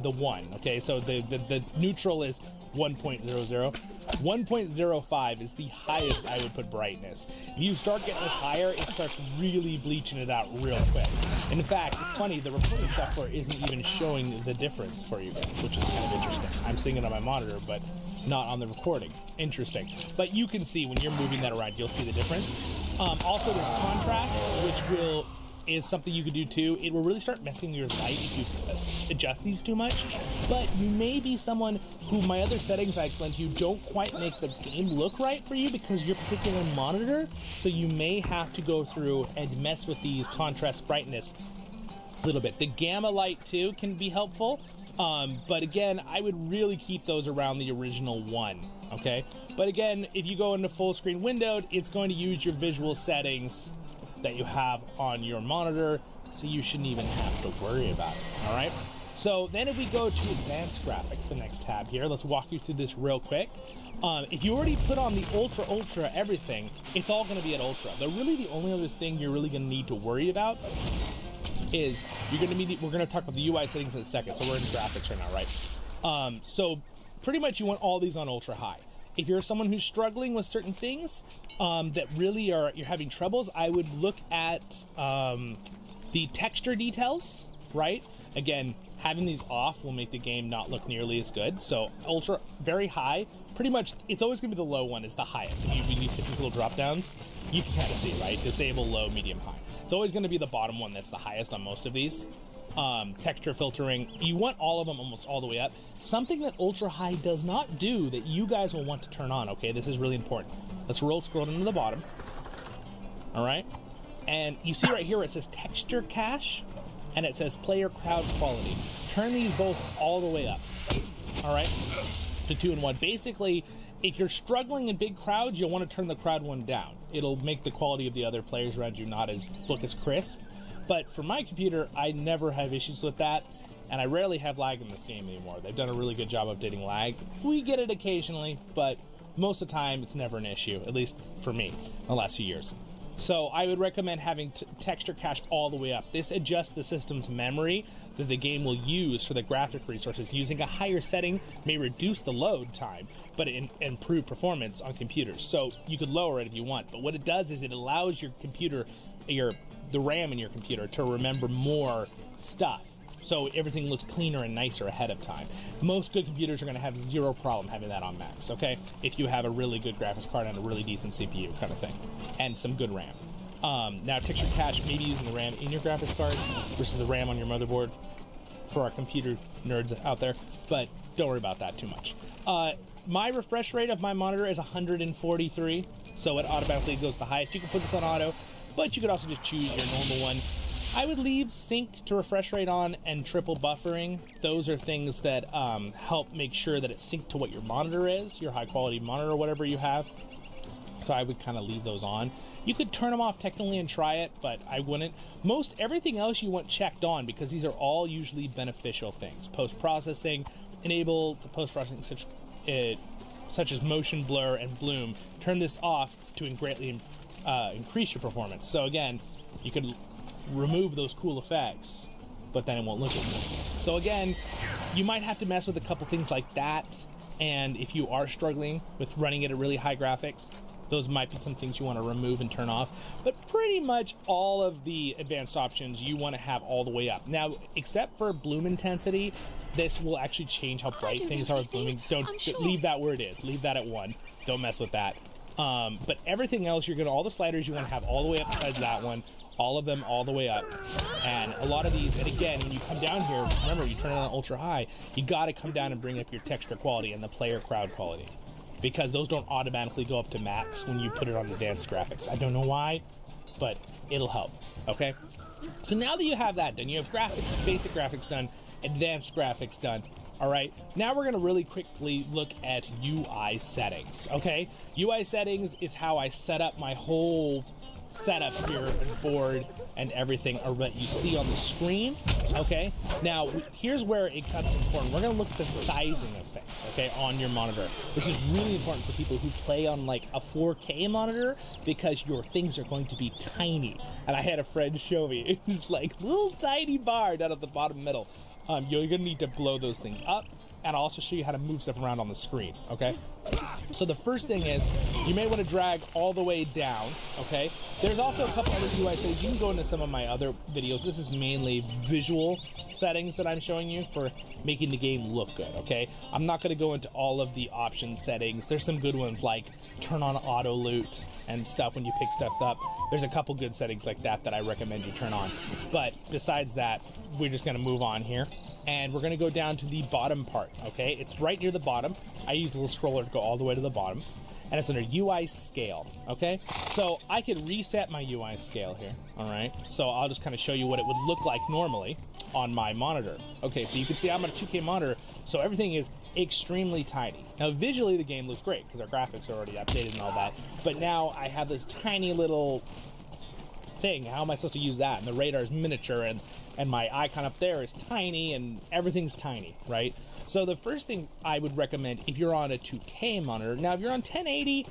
the 1, okay? So the neutral is 1.00. 1.05 is the highest I would put brightness. If you start getting this higher, it starts really bleaching it out real quick. And in fact, it's funny, the recording software isn't even showing the difference for you guys, which is kind of interesting. I'm seeing it on my monitor, but not on the recording. Interesting. But you can see when you're moving that around, you'll see the difference. Also, there's contrast, which is something you could do too. It will really start messing with your light if you adjust these too much. But you may be someone who my other settings I explained to you don't quite make the game look right for you because your particular monitor. So you may have to go through and mess with these contrast brightness a little bit. The gamma light too can be helpful. But again, I would really keep those around the original one, okay? But again, if you go into full screen windowed, it's going to use your visual settings that you have on your monitor, so you shouldn't even have to worry about it, all right? So then if we go to advanced graphics, the next tab here, let's walk you through this real quick. If you already put on the ultra everything, it's all gonna be at ultra. The only other thing you're really gonna need to worry about is we're gonna talk about the UI settings in a second, so we're in graphics right now, right? So pretty much you want all these on ultra high. If you're someone who's struggling with certain things that really you're having troubles, I would look at the texture details, right? Again, having these off will make the game not look nearly as good. So ultra, very high, pretty much it's always gonna be the low one is the highest. If you really hit these little drop downs, you can kind of see, right? Disable, low, medium, high. It's always gonna be the bottom one that's the highest on most of these. Texture filtering, you want all of them almost all the way up. Something that ultra high does not do that you guys will want to turn on, okay? This is really important. Let's scroll down to the bottom. All right. And you see right here where it says texture cache and it says player crowd quality. Turn these both all the way up. All right. To 2 and 1. Basically, if you're struggling in big crowds, you'll want to turn the crowd one down. It'll make the quality of the other players around you not look as crisp. But for my computer, I never have issues with that, and I rarely have lag in this game anymore. They've done a really good job updating lag. We get it occasionally, but most of the time, it's never an issue, at least for me, in the last few years. So I would recommend having texture cache all the way up. This adjusts the system's memory that the game will use for the graphic resources. Using a higher setting may reduce the load time, but improve performance on computers. So you could lower it if you want, but what it does is it allows your computer, the RAM in your computer to remember more stuff. So everything looks cleaner and nicer ahead of time. Most good computers are going to have zero problem having that on max, okay? If you have a really good graphics card and a really decent CPU kind of thing, and some good RAM. Now, texture cache, maybe using the RAM in your graphics card versus the RAM on your motherboard for our computer nerds out there, but don't worry about that too much. My refresh rate of my monitor is 143, so it automatically goes the highest. You can put this on auto, but you could also just choose your normal one. I would leave sync to refresh rate on and triple buffering. Those are things that help make sure that it's synced to what your monitor is, your high quality monitor or whatever you have. So I would kind of leave those on. You could turn them off technically and try it, but I wouldn't. Most everything else you want checked on because these are all usually beneficial things. Post-processing, enable the post-processing such as motion blur and bloom. Turn this off to greatly increase your performance. So again, you could remove those cool effects, but then it won't look as nice. So again, you might have to mess with a couple things like that, and if you are struggling with running it at really high graphics, those might be some things you want to remove and turn off. But pretty much all of the advanced options you want to have all the way up. Now, except for bloom intensity, this will actually change how bright things are with blooming. Don't leave that where it is. Leave that at 1. Don't mess with that. But everything else, all the sliders you want to have all the way up besides that one. All of them all the way up. And a lot of these, and again, when you come down here, remember, you turn it on ultra high, you got to come down and bring up your texture quality and the player crowd quality, because those don't automatically go up to max when you put it on advanced graphics. I don't know why, but it'll help, okay? So now that you have that done, you have graphics, basic graphics done, advanced graphics done, all right? Now we're gonna really quickly look at UI settings, okay? UI settings is how I set up my whole setup here and board and everything that you see on the screen, okay? Now, here's where it becomes important. We're gonna look at the sizing of things, okay, on your monitor. This is really important for people who play on like a 4K monitor, because your things are going to be tiny. And I had a friend show me, it was like little tiny bar down at the bottom middle. You're gonna need to blow those things up, and I'll also show you how to move stuff around on the screen, okay? So the first thing is, you may want to drag all the way down, okay? There's also a couple other UI settings. You can go into some of my other videos. This is mainly visual settings that I'm showing you for making the game look good, okay? I'm not gonna go into all of the option settings. There's some good ones like turn on auto loot and stuff when you pick stuff up. There's a couple good settings like that that I recommend you turn on. But besides that, we're just gonna move on here. And we're gonna go down to the bottom part, okay? It's right near the bottom. I use a little scroller to go all the way to the bottom. And it's under UI scale, okay? So I can reset my UI scale here, all right? So I'll just kind of show you what it would look like normally on my monitor. Okay, so you can see I'm on a 2K monitor, so everything is extremely tiny. Now visually the game looks great because our graphics are already updated and all that, but now I have this tiny little thing. How am I supposed to use that? And the radar's miniature, and my icon up there is tiny, and everything's tiny, right? So the first thing I would recommend if you're on a 2K monitor, now if you're on 1080,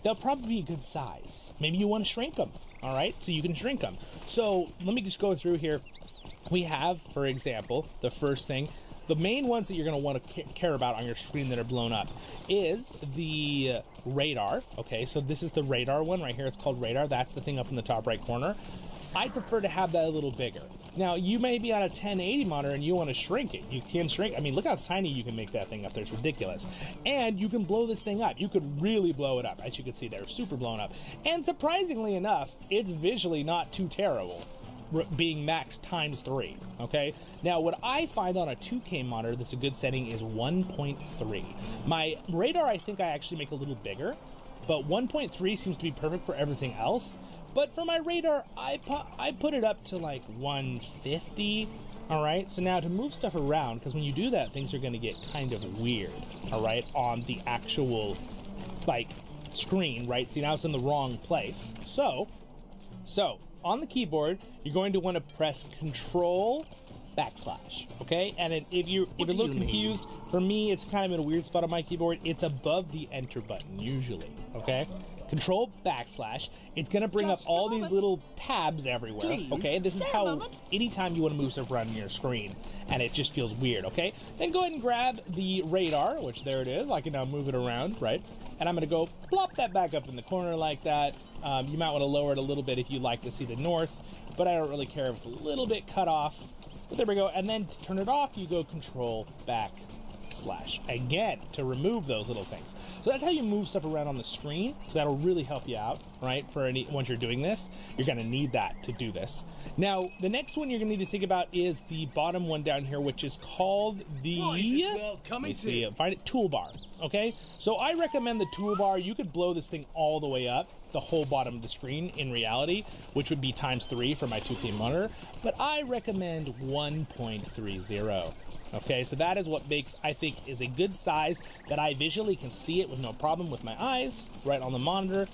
they'll probably be a good size. Maybe you want to shrink them, all right? So you can shrink them. So let me just go through here. We have, for example, the first thing, the main ones that you're going to want to care about on your screen that are blown up is the radar, okay? So this is the radar one right here. It's called radar. That's the thing up in the top right corner. I prefer to have that a little bigger. Now, you may be on a 1080 monitor and you want to shrink it. You can shrink. I mean, look how tiny you can make that thing up there. It's ridiculous. And you can blow this thing up. You could really blow it up. As you can see there, super blown up. And surprisingly enough, it's visually not too terrible, being max times 3, okay? Now, what I find on a 2K monitor that's a good setting is 1.3. My radar, I think I actually make a little bigger, but 1.3 seems to be perfect for everything else. But for my radar, I put it up to like 150, all right? So now to move stuff around, because when you do that, things are gonna get kind of weird, all right, on the actual, like, screen, right? See, now it's in the wrong place. So, on the keyboard, you're going to want to press Control /, okay? And if you look confused, for me, it's kind of in a weird spot on my keyboard. It's above the Enter button, usually, okay? Control /. It's going to bring up all these little tabs everywhere, okay? This is how anytime you want to move stuff around on your screen, and it just feels weird, okay? Then go ahead and grab the radar, which there it is. I can now move it around, right? And I'm going to go plop that back up in the corner like that. You might want to lower it a little bit if you'd like to see the north, but I don't really care if it's a little bit cut off. But there we go. And then to turn it off, you go Control /. Again, to remove those little things. So that's how you move stuff around on the screen. So that'll really help you out, right? Once you're doing this, you're going to need that to do this. Now, the next one you're going to need to think about is the bottom one down here, which is called the toolbar. Okay, so I recommend the toolbar. You could blow this thing all the way up, the whole bottom of the screen in reality, which would be ×3 for my 2K monitor, but I recommend 1.30. Okay, so that is what makes, I think, is a good size that I visually can see it with no problem with my eyes right on the monitor,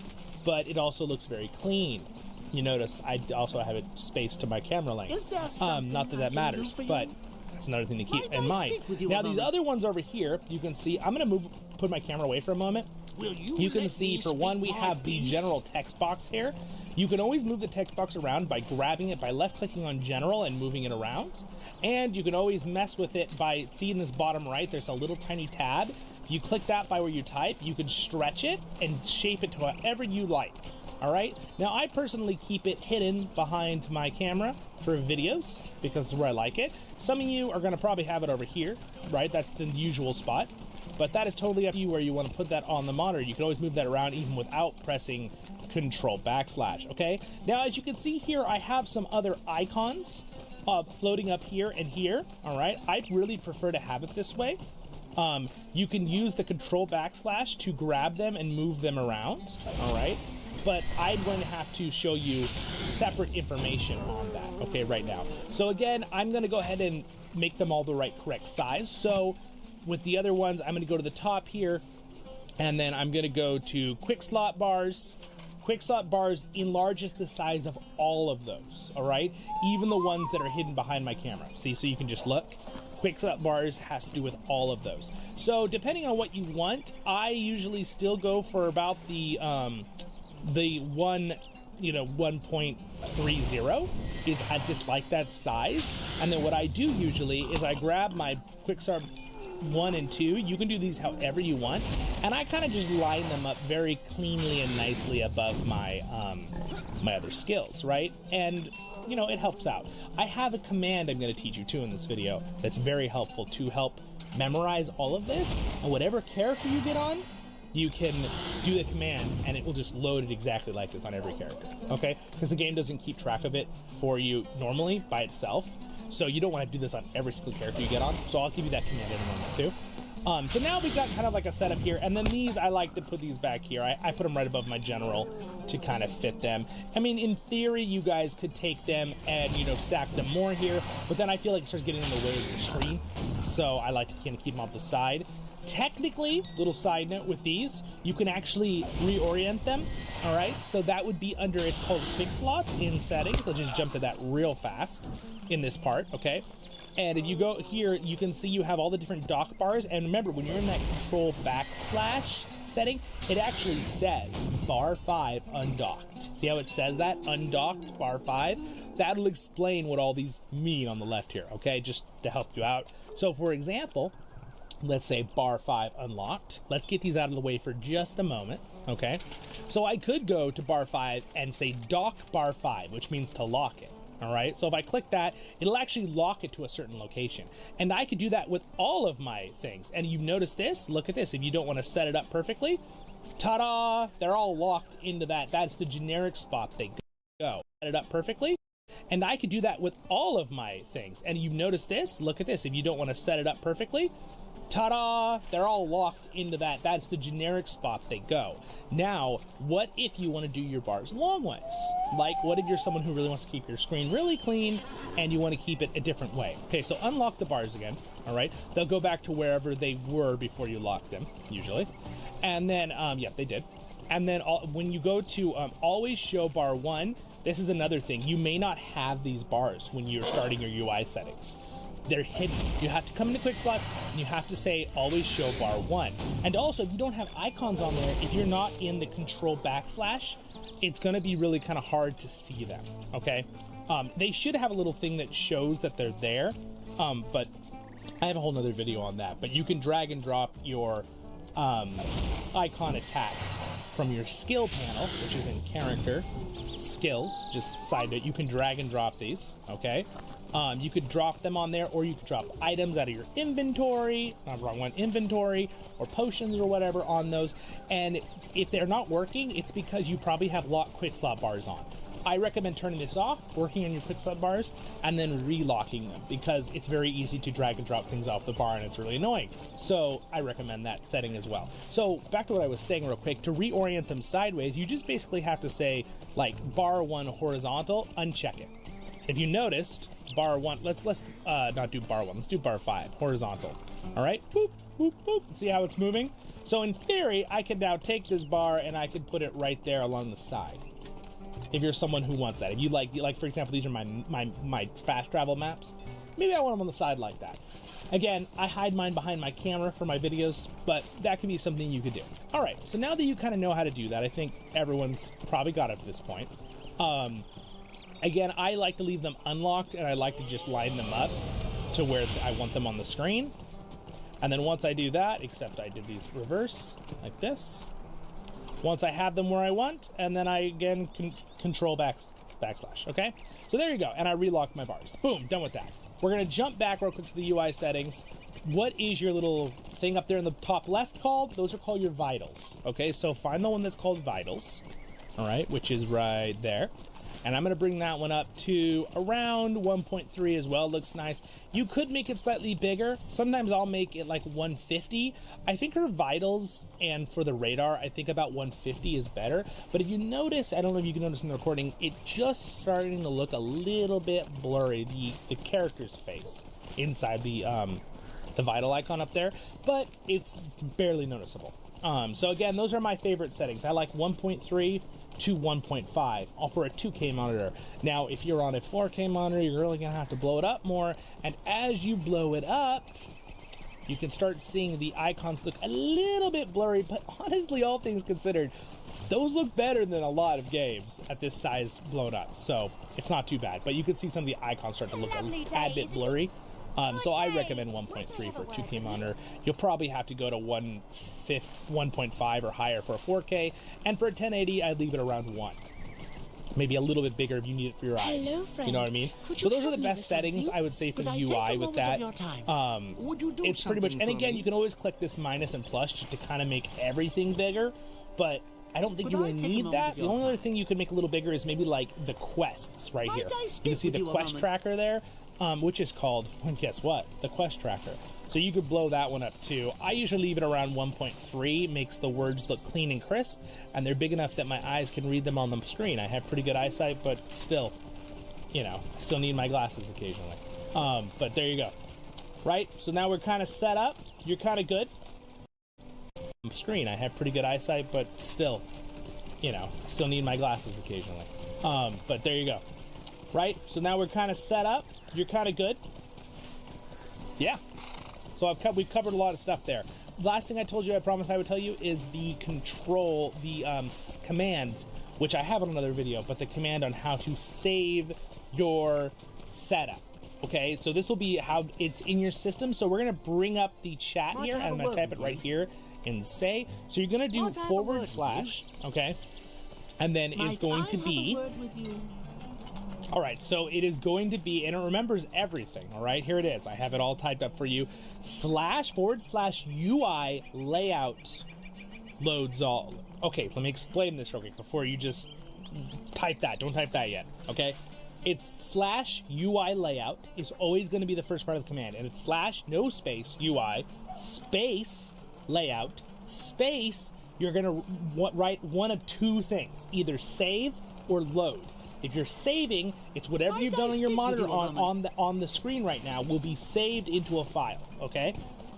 but it also looks very clean. You notice I also have it spaced to my camera length. Not that that matters, but that's another thing to keep in mind. Now these other ones over here, you can see, I'm gonna put my camera away for a moment. You can see, for one, we have the general text box here. You can always move the text box around by grabbing it by left clicking on general and moving it around. And you can always mess with it by seeing this bottom right, there's a little tiny tab. If you click that by where you type, you can stretch it and shape it to whatever you like. All right, now I personally keep it hidden behind my camera for videos because it's where I like it. Some of you are gonna probably have it over here, right? That's the usual spot, but that is totally up to you where you wanna put that on the monitor. You can always move that around even without pressing Control /, okay? Now, as you can see here, I have some other icons floating up here and here, all right? I'd really prefer to have it this way. You can use the Control / to grab them and move them around, all right? But I'm going to have to show you separate information on that, okay, right now. So again, I'm gonna go ahead and make them all the correct size. So with the other ones, I'm gonna go to the top here, and then I'm gonna go to quick slot bars. Quick slot bars enlarges the size of all of those, all right? Even the ones that are hidden behind my camera. See, so you can just look. Quick slot bars has to do with all of those. So depending on what you want, I usually still go for about the 1.30 is I just like that size. And then what I do usually is I grab my quick start 1 and 2. You can do these however you want, and I kind of just line them up very cleanly and nicely above my my other skills, right? And you know, it helps out. I have a command I'm going to teach you too in this video that's very helpful to help memorize all of this, and whatever character you get on, you can do the command and it will just load it exactly like this on every character, okay? Because the game doesn't keep track of it for you normally by itself, so you don't want to do this on every single character you get on, so I'll give you that command in a moment too. So now we've got kind of like a setup here, and then these, I like to put these back here. I put them right above my general to kind of fit them. I mean, in theory, you guys could take them and, you know, stack them more here, but then I feel like it starts getting in the way of the screen, so I like to kind of keep them off the side. Technically, little side note with these, you can actually reorient them, all right? So that would be under, it's called quick slots in settings. Let's just jump to that real fast in this part, okay? And if you go here, you can see you have all the different dock bars. And remember, when you're in that Control / setting, it actually says bar 5 undocked. See how it says that? Undocked bar 5? That'll explain what all these mean on the left here, okay? Just to help you out. So for example, let's say bar 5 unlocked. Let's get these out of the way for just a moment, okay? So I could go to bar 5 and say dock bar 5, which means to lock it. All right, so if I click that, it'll actually lock it to a certain location. And I could do that with all of my things. And you notice this, look at this. If you don't want to set it up perfectly, ta-da, they're all locked into that. That's the generic spot they go. Set it up perfectly. And I could do that with all of my things. And you notice this, look at this. If you don't want to set it up perfectly, ta-da, they're all locked into that. That's the generic spot they go. Now, what if you want to do your bars long ways? Like, what if you're someone who really wants to keep your screen really clean and you want to keep it a different way? Okay, so unlock the bars again, all right? They'll go back to wherever they were before you locked them, usually. And then, yeah, they did. And then when you go to always show bar 1, this is another thing. You may not have these bars when you're starting your UI settings. They're hidden. You have to come into quick slots and you have to say always show bar 1. And also, if you don't have icons on there, if you're not in the Control /, it's going to be really kind of hard to see them, okay? They should have a little thing that shows that they're there, but I have a whole nother video on that. But you can drag and drop your icon attacks from your skill panel, which is in character skills. Just side note, you can drag and drop these, okay? You could drop them on there, or you could drop items out of your inventory, wrong one, inventory, or potions or whatever on those. And if they're not working, it's because you probably have locked quick slot bars on. I recommend turning this off, working on your quick start bars, and then relocking them, because it's very easy to drag and drop things off the bar and it's really annoying. So I recommend that setting as well. So back to what I was saying real quick, to reorient them sideways, you just basically have to say, like, bar 1 horizontal, uncheck it. If you noticed, bar 1, let's not do bar 1, let's do bar 5, horizontal. All right, boop, boop, boop, see how it's moving? So in theory, I could now take this bar and I could put it right there along the side. If you're someone who wants that. If you like for example, these are my fast travel maps. Maybe I want them on the side like that. Again, I hide mine behind my camera for my videos, but that could be something you could do. All right, so now that you kind of know how to do that, I think everyone's probably got it to this point. Again, I like to leave them unlocked, and I like to just line them up to where I want them on the screen. And then once I do that, except I did these reverse, like this. Once I have them where I want, and then I, again, control backslash, okay? So there you go, and I relock my bars. Boom, done with that. We're gonna jump back real quick to the UI settings. What is your little thing up there in the top left called? Those are called your vitals, okay? So find the one that's called vitals, all right, which is right there. And I'm gonna bring that one up to around 1.3 as well. Looks nice. You could make it slightly bigger. Sometimes I'll make it like 150. I think for vitals and for the radar, I think about 150 is better. But if you notice, I don't know if you can notice in the recording, it just starting to look a little bit blurry, the character's face inside the vital icon up there, but it's barely noticeable. So again, those are my favorite settings. I like 1.3 to 1.5, all for a 2K monitor. Now, if you're on a 4K monitor, you're really gonna have to blow it up more, and as you blow it up, you can start seeing the icons look a little bit blurry, but honestly, all things considered, those look better than a lot of games at this size blown up, so it's not too bad. But you can see some of the icons start to look a tad bit blurry. So I recommend 1.3 for a 2K monitor. You'll probably have to go to 1.5 or higher for a 4K, and for a 1080, I'd leave it around 1. Maybe a little bit bigger if you need it for your eyes. Hello, friend. You know what I mean? So those are the best settings, I would say, for the UI with that. It's pretty much, and again, you can always click this minus and plus just to kind of make everything bigger, but I don't think you really need that. The only other thing you could make a little bigger is maybe like the quests right here. You can see the quest tracker there. Which is called, well, guess what? The quest tracker. So you could blow that one up too. I usually leave it around 1.3, makes the words look clean and crisp, and they're big enough that my eyes can read them on the screen. I have pretty good eyesight, but still, you know, I still need my glasses occasionally. But there you go. Right? So now we're kind of set up. You're kind of good. Screen, I have pretty good eyesight, but still, you know, I still need my glasses occasionally. But there you go. Right? So now we're kind of set up. You're kind of good. Yeah. So we've covered a lot of stuff there. Last thing I told you, I promised I would tell you, is the control, the command, which I have on another video, but the command on how to save your setup. Okay, so this will be how it's in your system. So we're going to bring up the chat here, and I'm going to type it right here and say. So you're going to do /, okay? And then it's going to be... All right, so it is going to be, and it remembers everything, all right? Here it is. I have it all typed up for you. //UI layout loads all. Okay, let me explain this real quick before you just type that. Don't type that yet, okay? It's /UI layout is always going to be the first part of the command, and it's / no space UI space layout space. You're going to write one of two things, either save or load. If you're saving, it's whatever you've done on your monitor on the screen right now will be saved into a file, okay?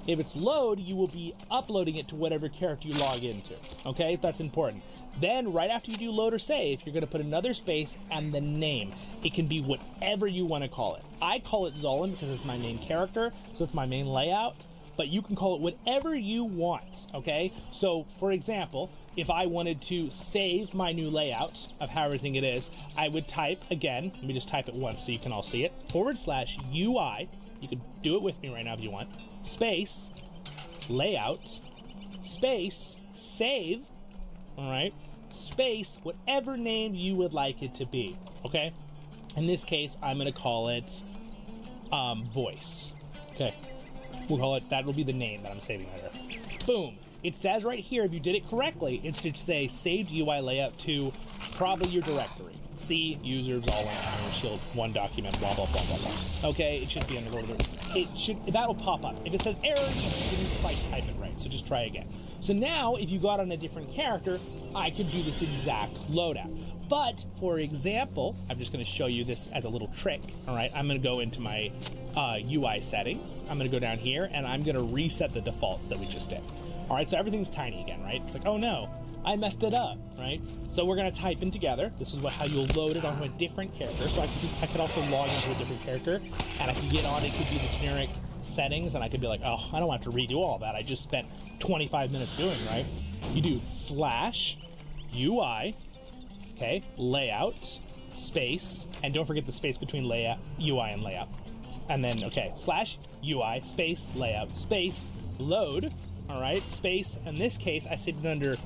If it's load, you will be uploading it to whatever character you log into, okay? That's important. Then, right after you do load or save, you're going to put another space and the name. It can be whatever you want to call it. I call it Zolan because it's my main character, so it's my main layout, but you can call it whatever you want, okay? So, for example, if I wanted to save my new layout of how everything it is, I would type, again, let me just type it once so you can all see it, /UI, you could do it with me right now if you want, space, layout, space, save, all right, space, whatever name you would like it to be, okay? In this case, I'm going to call it voice, okay? We'll call it, that will be the name that I'm saving right here. Boom. It says right here, if you did it correctly, it should say saved UI layout to probably your directory. C, users, all in Iron Shield, one document, blah, blah, blah, blah, blah. Okay, it should be under Lord of the Rings. That'll pop up. If it says error, you didn't quite type it right, so just try again. So now, if you got on a different character, I could do this exact loadout. But, for example, I'm just going to show you this as a little trick, all right? I'm going to go into my UI settings. I'm going to go down here, and I'm going to reset the defaults that we just did. All right, so everything's tiny again, right? It's like, oh no, I messed it up, right? So we're going to type in together. This is how you'll load it onto a different character. So I could also log into a different character, and I could get on, it could be the generic settings, and I could be like, oh, I don't have to redo all that. I just spent 25 minutes doing, right? You do /UI, okay, layout, space, and don't forget the space between layout, UI and layout. And then, okay, /UI, space, layout, space, load, all right, space. In this case, I saved it under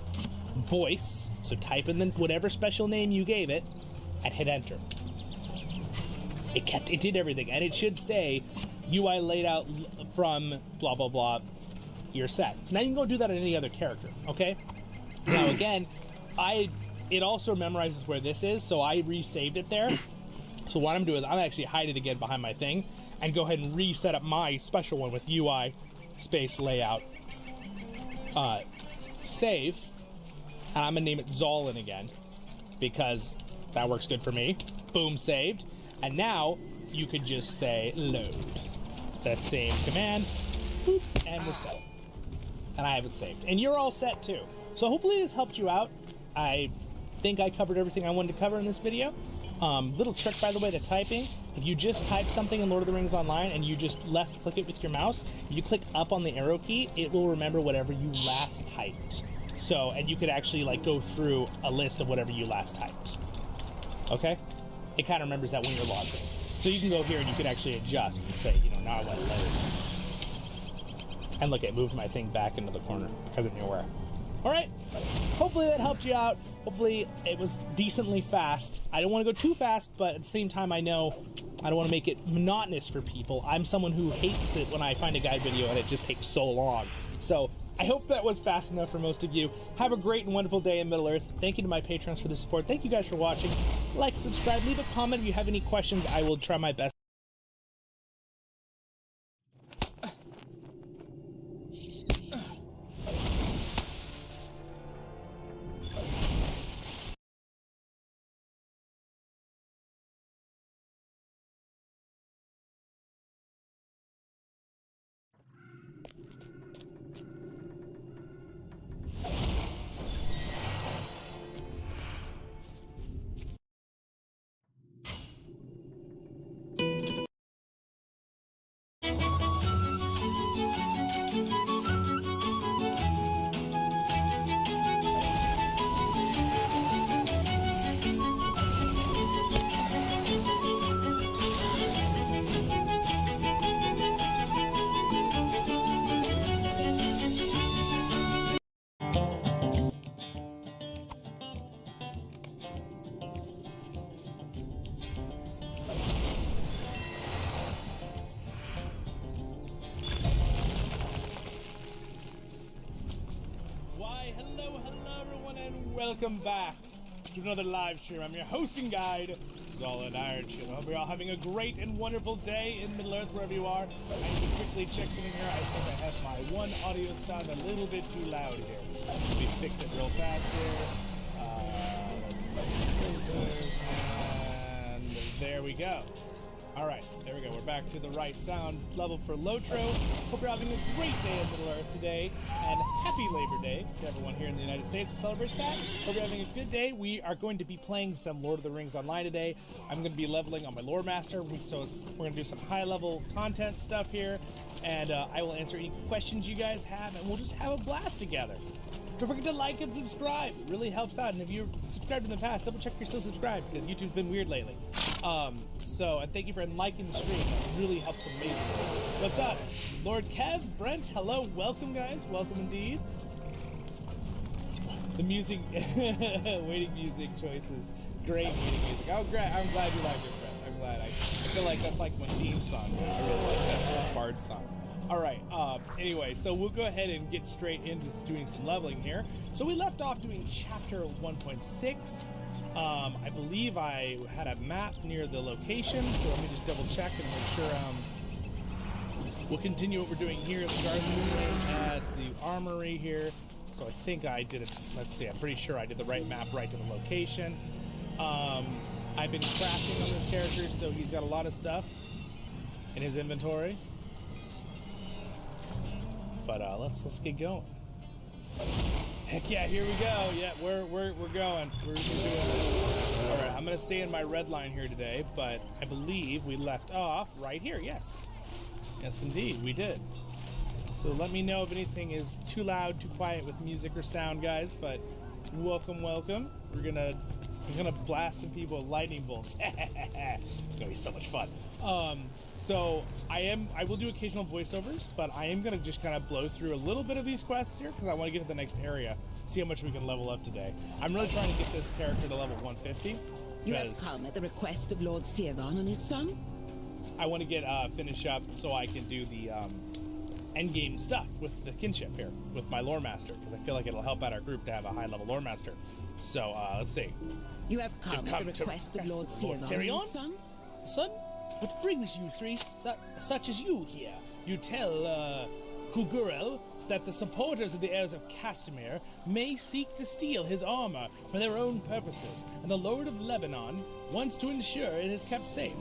voice, so type in whatever special name you gave it, and hit enter. It did everything, and it should say UI laid out from blah, blah, blah, you're set. So now you can go do that on any other character, okay? Now again, it also memorizes where this is, so I resaved it there. So what I'm doing is I'm actually hide it again behind my thing and go ahead and reset up my special one with UI space layout save, and I'm gonna name it Zollin again because that works good for me. Boom, saved. And now you could just say load. That same command, boop, and we're set. And I have it saved. And you're all set too. So hopefully this helped you out. I think I covered everything I wanted to cover in this video. Little trick, by the way, to typing. If you just type something in Lord of the Rings Online and you just left click it with your mouse, if you click up on the arrow key, it will remember whatever you last typed. So, and you could actually like go through a list of whatever you last typed. Okay? It kind of remembers that when you're logged in. So you can go here and you can actually adjust and say, you know, now I want to load. And look, it moved my thing back into the corner because it knew where. All right, hopefully that helped you out. Hopefully it was decently fast. I don't want to go too fast, but at the same time, I know I don't want to make it monotonous for people. I'm someone who hates it when I find a guide video and it just takes so long. So I hope that was fast enough for most of you. Have a great and wonderful day in Middle-earth. Thank you to my patrons for the support. Thank you guys for watching. Like, subscribe, leave a comment if you have any questions. I will try my best. Welcome back to another live stream. I'm your hosting guide, Zollin Iron Shield. I hope you're all having a great and wonderful day in Middle-earth, wherever you are. I need to quickly check something here. I think I have my one audio sound a little bit too loud here. Let me fix it real fast here. Let's see. And there we go. All right, there we go. We're back to the right sound level for LOTRO. Hope you're having a great day in Middle-earth today, and happy Labor Day to everyone here in the United States who celebrates that. Hope you're having a good day. We are going to be playing some Lord of the Rings Online today. I'm going to be leveling on my Lore Master, so we're going to do some high-level content stuff here, and I will answer any questions you guys have, and we'll just have a blast together. Don't forget to like and subscribe. It really helps out. And if you're subscribed in the past, double check if you're still subscribed because YouTube's been weird lately. And thank you for liking the stream. That really helps amazingly. What's up? Lord Kev, Brent, hello. Welcome, guys. Welcome indeed. The music, waiting music choices. Great waiting music. Oh, great. I'm glad you liked it, Brent. I'm glad. I feel like that's like my theme song. I really like that Bard song. All right, anyway, so we'll go ahead and get straight into doing some leveling here. So we left off doing chapter 1.6. I believe I had a map near the location, so let me just double check and make sure. We'll continue what we're doing here at the Garden at the Armory here. So I think I did it. Let's see. I'm pretty sure I did the right map right to the location. I've been crafting on this character, so he's got a lot of stuff in his inventory. But let's get going. Heck yeah, here we go. Yeah, we're going. We're doing it. All right, I'm gonna stay in my red line here today, but I believe we left off right here. Yes, yes, indeed, we did. So let me know if anything is too loud, too quiet with music or sound, guys. But welcome, welcome. I'm gonna blast some people with lightning bolts. It's gonna be so much fun. So I will do occasional voiceovers, but I am gonna just kind of blow through a little bit of these quests here because I want to get to the next area, see how much we can level up today. I'm really trying to get this character to level 150. You have come at the request of Lord Sirgon and his son? I want to get finish up so I can do the endgame stuff with the kinship here with my lore master, because I feel like it'll help out our group to have a high level lore master. So let's see. You have come at the request of Lord Sirgon and his son? Son? What brings you three such as you here? You tell Kugurel that the supporters of the heirs of Castamere may seek to steal his armor for their own purposes, and the Lord of Lebanon wants to ensure it is kept safe.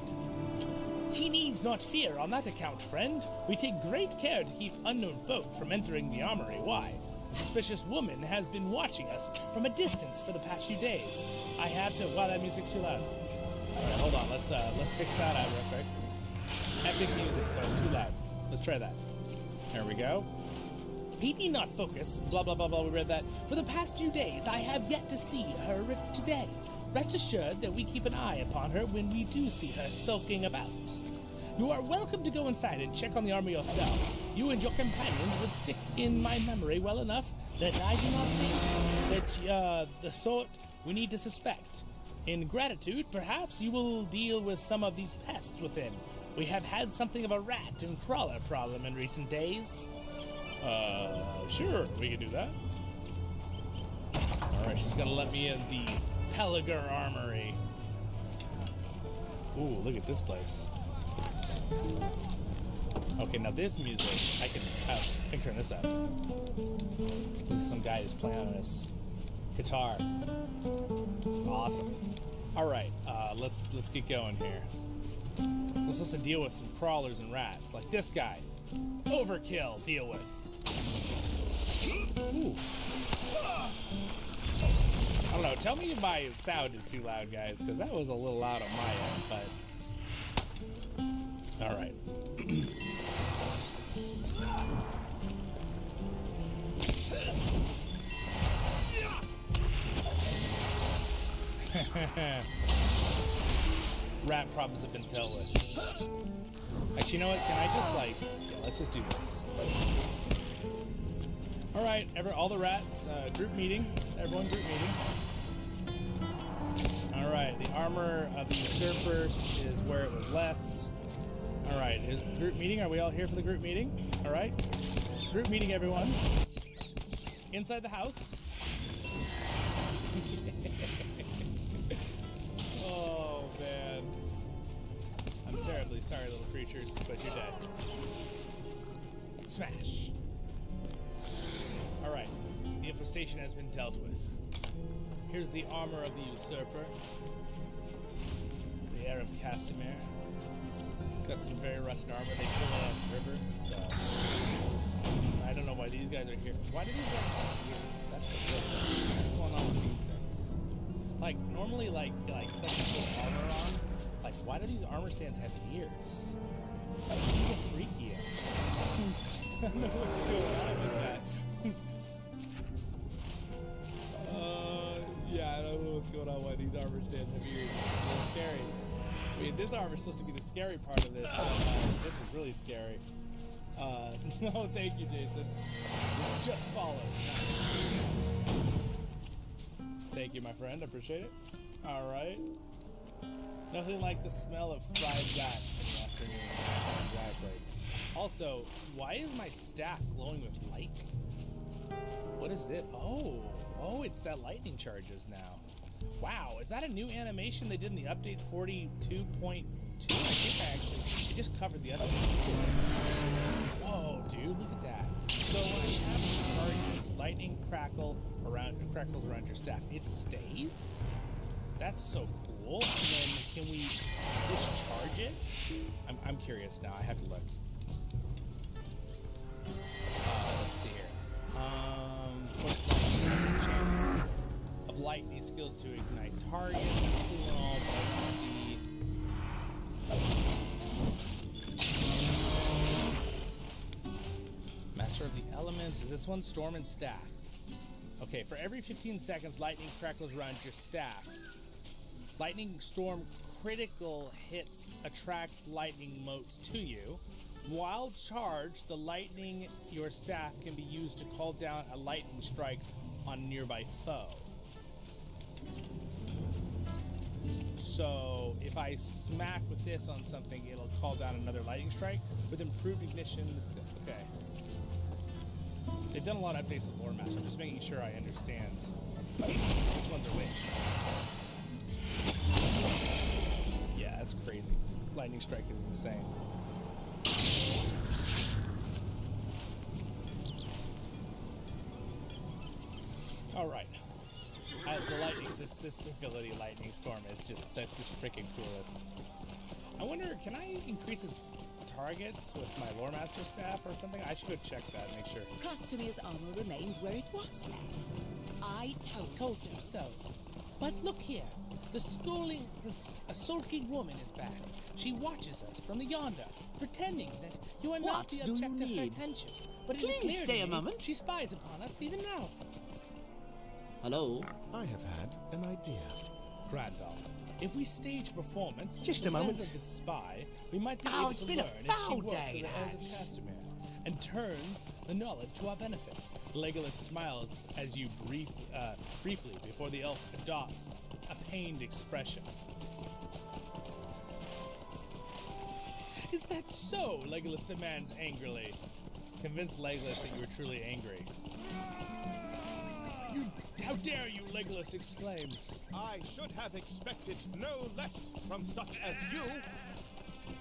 He needs not fear on that account, friend. We take great care to keep unknown folk from entering the armory. Why? The suspicious woman has been watching us from a distance for the past few days. I have to... Wow, that music's too loud. Alright, hold on. Let's fix that out real quick. Epic music, though. Too loud. Let's try that. There we go. He need not focus. Blah, blah, blah, blah. We read that. For the past few days, I have yet to see her today. Rest assured that we keep an eye upon her when we do see her sulking about. You are welcome to go inside and check on the armor yourself. You and your companions would stick in my memory well enough that I do not think that the sort we need to suspect. In gratitude, perhaps you will deal with some of these pests within. We have had something of a rat and crawler problem in recent days. Sure, we can do that. Alright, she's gonna let me in the Pelagar Armory. Ooh, look at this place. Okay, now this music, I can turn this up. This is some guy who's playing on his guitar. It's awesome. All right, let's get going here. So I'm supposed to deal with some crawlers and rats, like this guy. Overkill, deal with. Ooh. I don't know. Tell me if my sound is too loud, guys, because that was a little loud on my end. But all right. Rat problems have been dealt with. Actually, you know what? Can I just let's just do this. All right, all the rats, group meeting. Everyone, group meeting. All right, the armor of the usurpers is where it was left. All right, is group meeting? Are we all here for the group meeting? All right, group meeting, everyone. Inside the house. Oh man, I'm terribly sorry, little creatures, but you're dead. Smash. All right, the infestation has been dealt with. Here's the armor of the usurper, the heir of Castamere. It's got some very rusted armor. They pull it out of the river, so I don't know why these guys are here. Why do these guys have ears? That's the problem. What's going on with these things? Like normally, like such a cool armor on. Like, why do these armor stands have ears? It's like even freakier. I don't know what's going on with that. Yeah, I don't know what's going on why these armor stands have ears. It's a little scary. I mean, this armor is supposed to be the scary part of this, but this is really scary. No, thank you, Jason. Just follow. Thank you, my friend. I appreciate it. All right. Nothing like the smell of fried gas in the afternoon. Yes, exactly. Also, why is my staff glowing with lightning? What is this? Oh, it's that lightning charges now. Wow, is that a new animation they did in the update 42.2? I think it just covered the update. Whoa, dude, look at that. So when I have charges, lightning crackles around your staff, it stays? That's so cool. And then can we discharge it? I'm curious now. I have to look. Let's see here. Force lightning has a chance of lightning skills to ignite target. That's cool and all, but let's see. Master of the Elements. Is this one? Storm and Staff. Okay, for every 15 seconds, lightning crackles around your staff. Lightning Storm critical hits attracts lightning motes to you. While charged, the lightning your staff can be used to call down a lightning strike on a nearby foe. So if I smack with this on something, it'll call down another lightning strike with improved ignition. Okay. They've done a lot of updates to the Lore Master. I'm just making sure I understand which ones are which. Yeah, that's crazy. Lightning strike is insane. All right. The lightning, this ability, Lightning Storm, that's just freaking coolest. I wonder, can I increase its targets with my Lore Master staff or something? I should go check that, make sure. Customer's armor remains where it was left. I told you so. But look here, a sulking woman is back. She watches us from the yonder, pretending that you are not the object of her attention. But it is clear stay to a me moment. she spies upon us even now. Hello? I have had an idea. Grandal, if we stage a performance Just of a moment. the spy, we might be Oh, able it's to been a learn if she foul works day, for the Elves of lads. Castamere and turns the knowledge to our benefit. Legolas smiles as you briefly before the elf adopts a pained expression. Is that so? Legolas demands angrily. Convince Legolas that you are truly angry. How dare you, Legolas exclaims. I should have expected no less from such as you.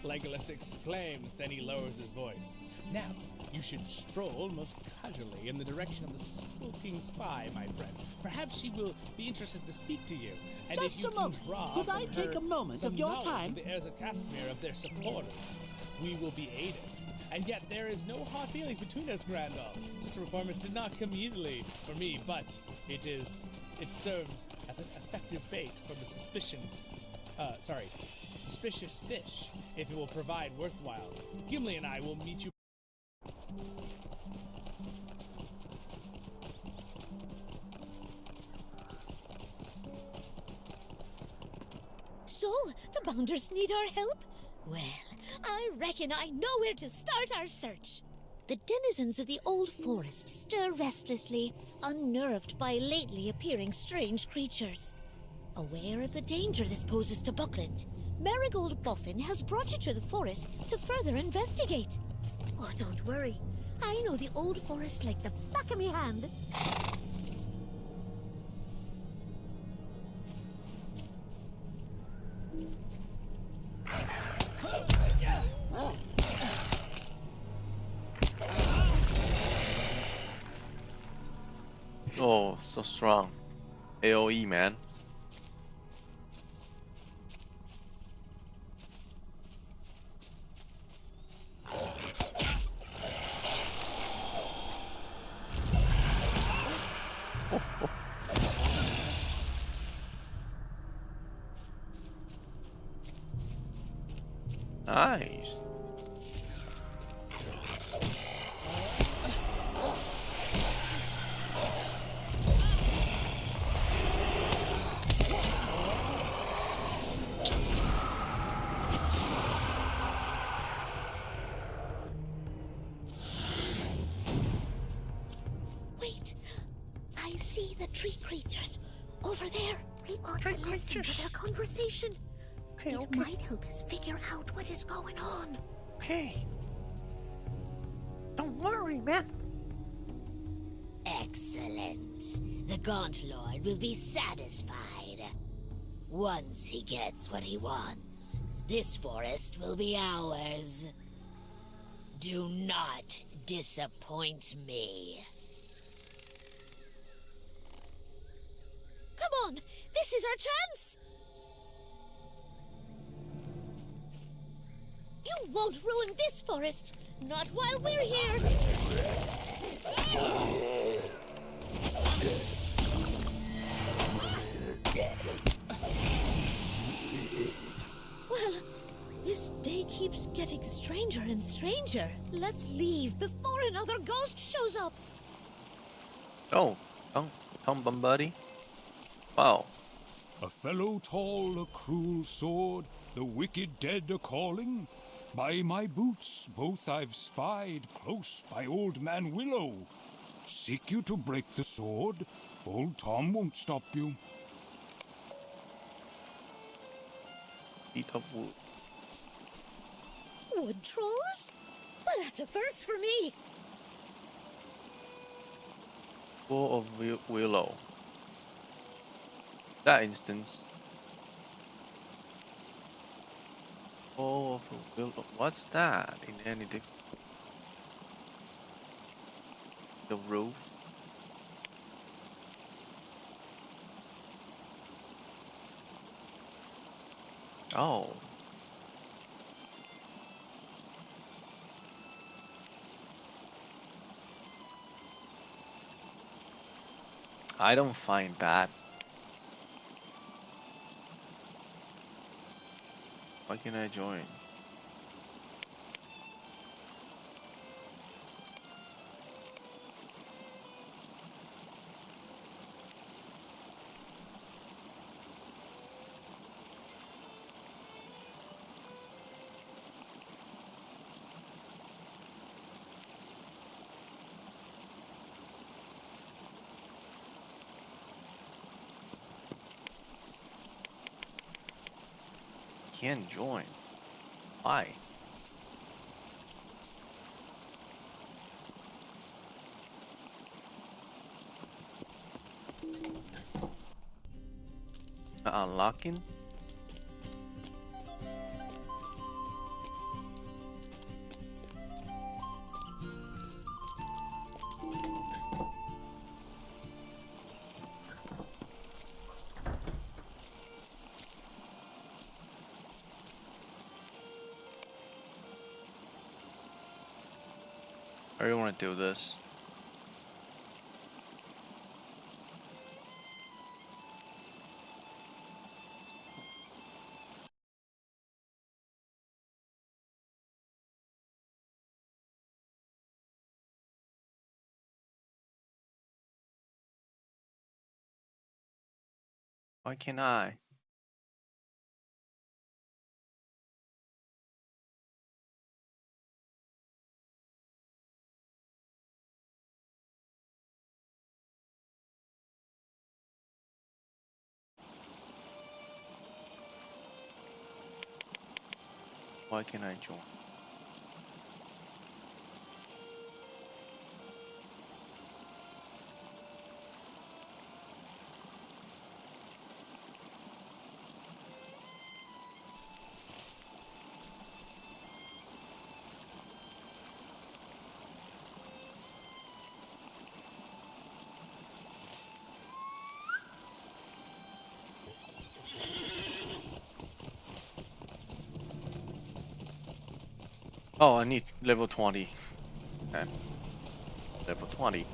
Legolas exclaims, then he lowers his voice. Now, you should stroll most casually in the direction of the skulking spy, my friend. Perhaps she will be interested to speak to you. And Just if you a can moment. draw Could from I take her a moment some of your knowledge time? of the heirs of Castamere, of their supporters, we will be aided. And yet there is no hard feelings between us, Grandal. Such a performance did not come easily for me, but it serves as an effective bait for the suspicious fish, if it will provide worthwhile. Gimli and I will meet you. So, the Bounders need our help? Well, I reckon I know where to start our search. The denizens of the old forest stir restlessly, unnerved by lately appearing strange creatures. Aware of the danger this poses to Buckland, Marigold Boffin has brought you to the forest to further investigate. Oh, don't worry. I know the old forest like the back of my hand. Oh, so strong. AoE, man. Nice. Wait, I see the tree creatures over there. We ought to listen to their conversation. It might help us figure out what is going on. Okay. Don't worry, man. Excellent. The Gaunt Lord will be satisfied. Once he gets what he wants, this forest will be ours. Do not disappoint me. Come on, this is our chance! You won't ruin this forest, not while we're here! Well, this day keeps getting stranger and stranger. Let's leave before another ghost shows up. Oh, come, buddy. Wow. A fellow tall, a cruel sword, the wicked dead a calling. By my boots both I've spied, close by old man Willow. Seek you to break the sword, old Tom won't stop you. Feet of wood. Wood trolls? Well, that's a first for me. Full of willow. That instance. Full of willow. What's that? In any different? The roof. Oh. I don't find that. Why can I join? Can't join. Why? Unlocking? I really want to do this. Why can't I? Why can't I join? Oh, I need level 20. Okay. Level 20.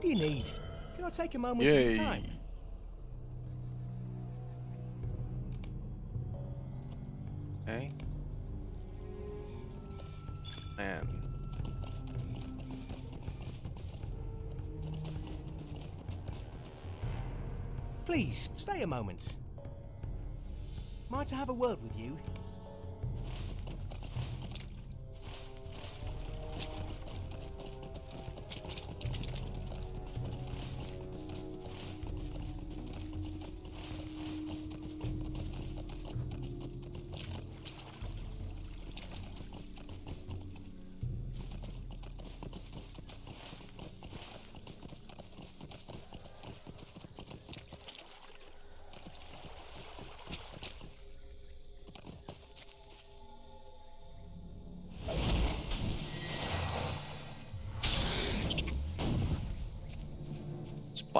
What do you need? Can I take a moment of your time? Okay. Man. Please, stay a moment. Might I have a word with you?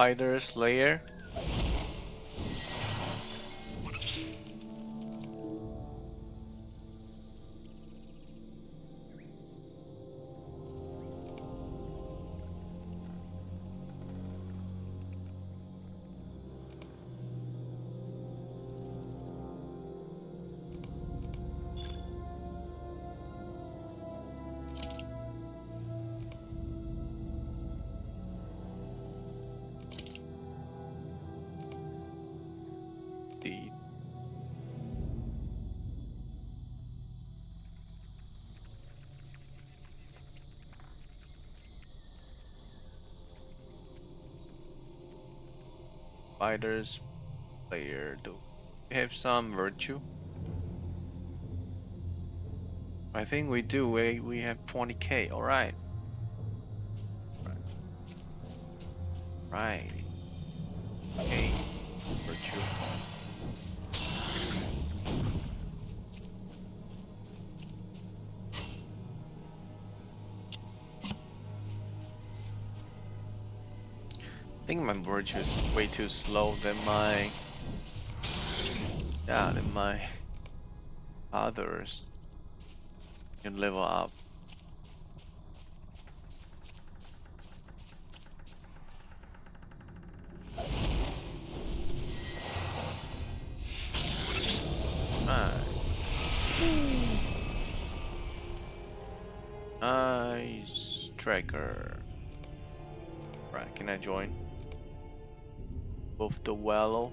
Spider Slayer. The Spiders Slayer. Do we have some virtue? I think we do. We have 20k. All right. Right. Okay. Virtue. I think my virtue is way too slow than my others can level up. Nice tracker. Right, can I join? Both the wallow.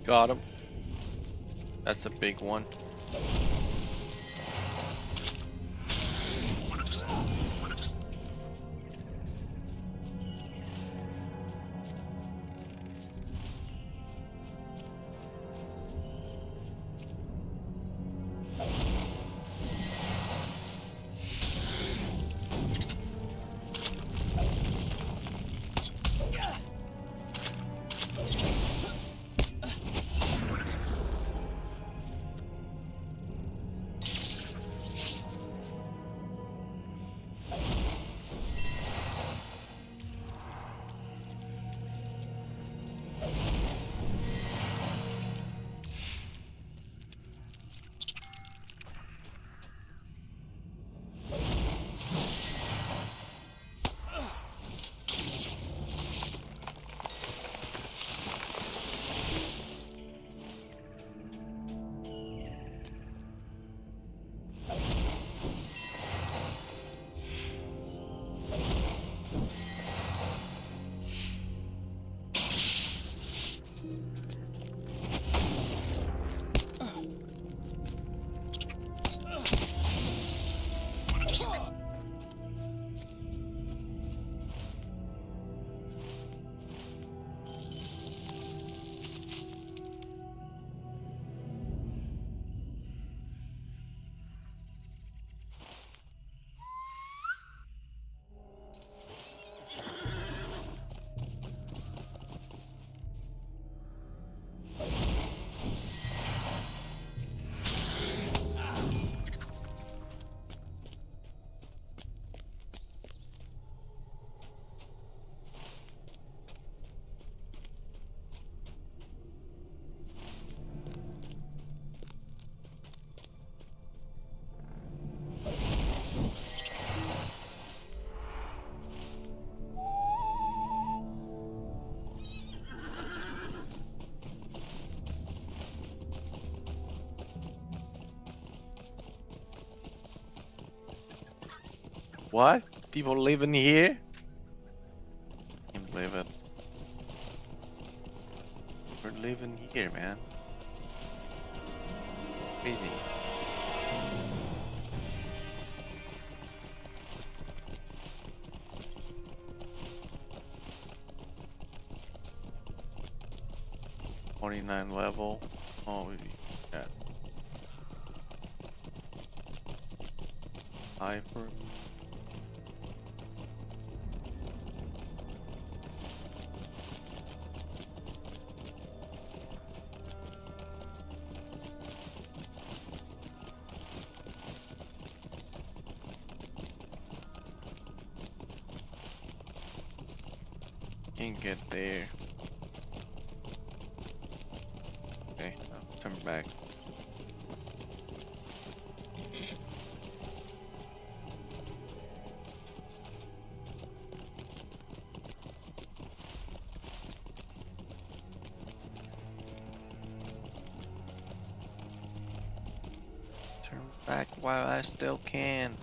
Got him. That's a big one. What? People living here? Can't believe it. We're living here, man. Crazy. Level. Oh, yeah. Hyper. Can't get there. Okay, I'll turn back. Turn back while I still can.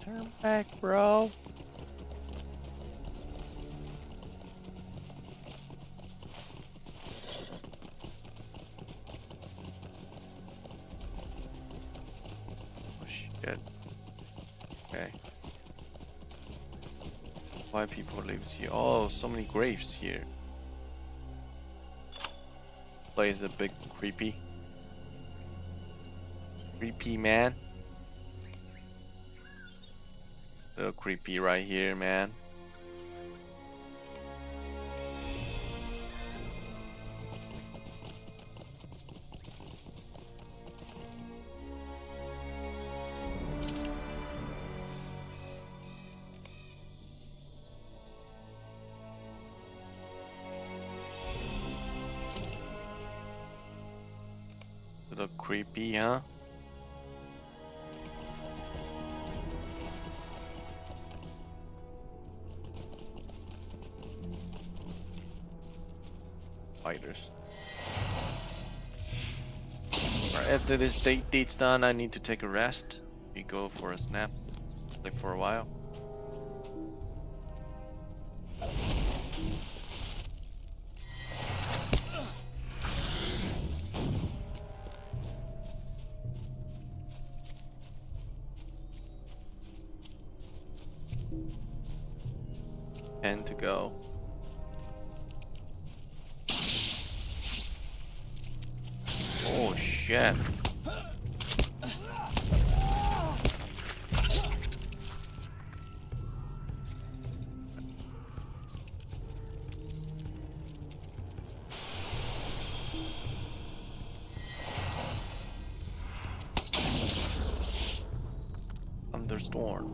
Turn back, bro. Oh shit. Okay. Why people lives here? Oh, so many graves here. Place a bit creepy. Creepy, man. Little creepy right here, man. Little creepy, huh? Fighters. Alright, after this date's done, I need to take a rest. We go for a snap, play for a while. And to go. Oh shit. Thunderstorm.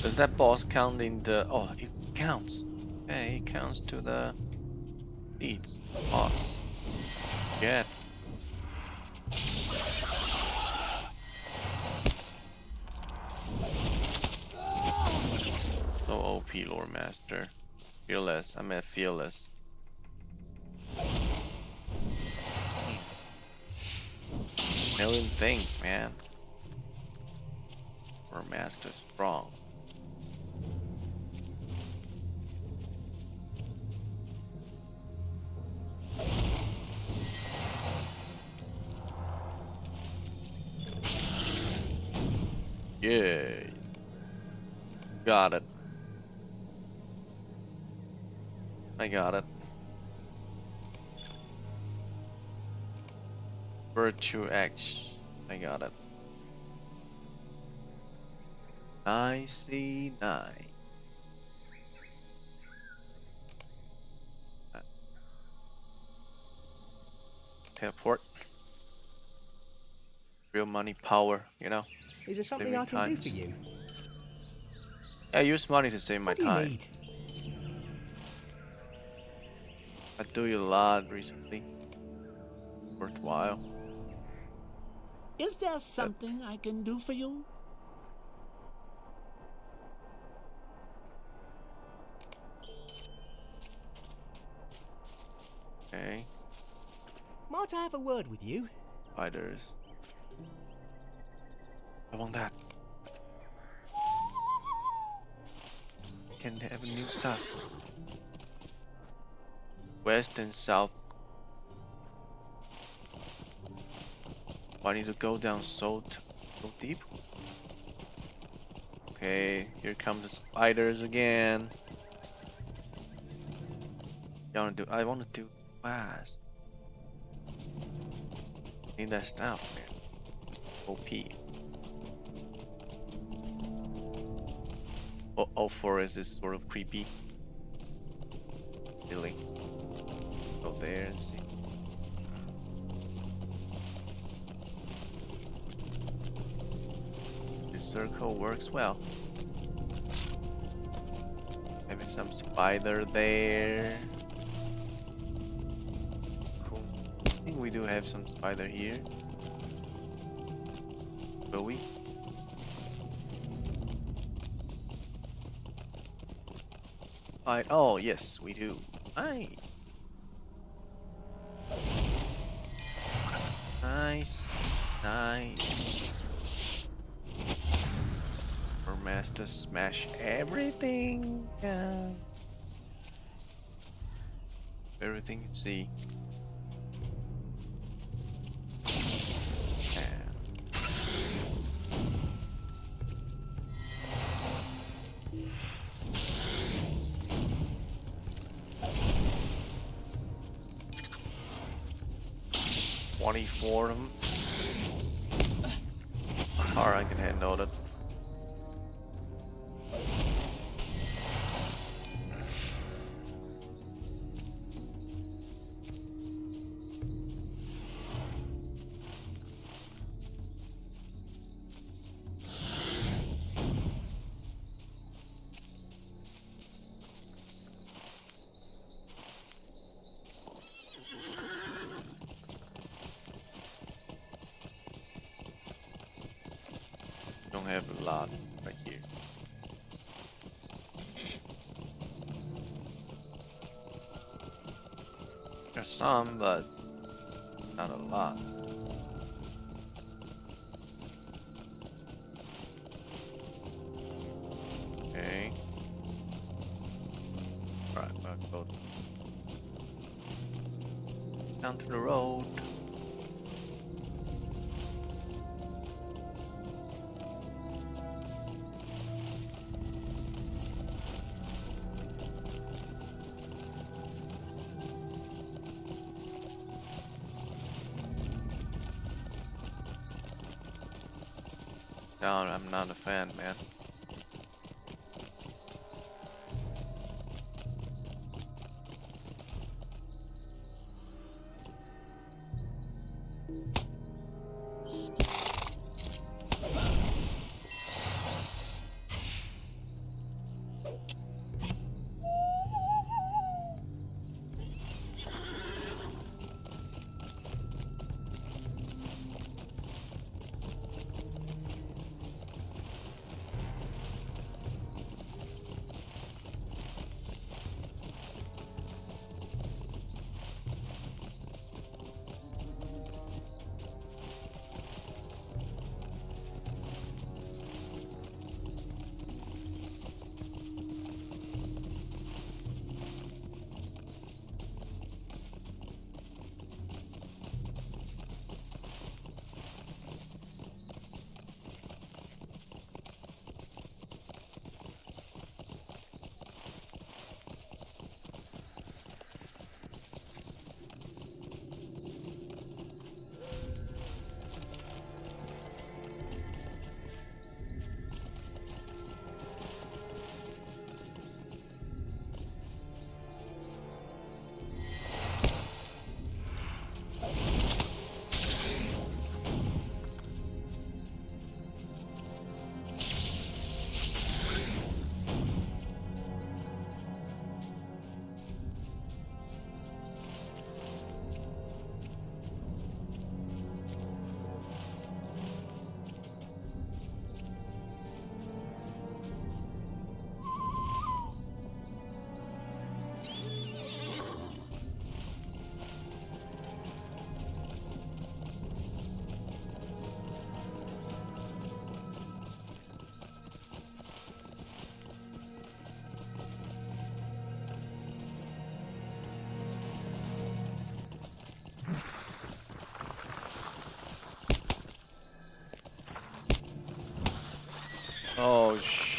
Does that boss count in the... Oh, it counts. Okay, it counts to the beats. Boss. Get. So OP, Lore Master. Fearless. I'm at fearless. Million things, man. Lore Master strong. Yeah. Got it. I got it. Virtue X. I got it. I see 9. Teleport. Real money power, you know? Is there something Living I can do times. for you? I use money to save my What do you time. need? I do it a lot recently. worthwhile. Is there something I can do for you? Okay. Might I have a word with you? Spiders. I want that. Can have new stuff. West and south. I need to go down so deep. Okay, here come the spiders again. I want to do fast. Need that stuff, man. OP. Oh, forest is sort of creepy. Really. Go there and see. This circle works well. Maybe some spider there. Cool. I think we do have some spider here. Will we? Oh yes, we do. Nice. Nice. Nice. Our master smash everything. Yeah. Everything you see. For them. Alright, I can handle it. Don't have a lot right here. There's some, but not a lot. Okay. Alright, I'll go down to the road. No, I'm not a fan, man.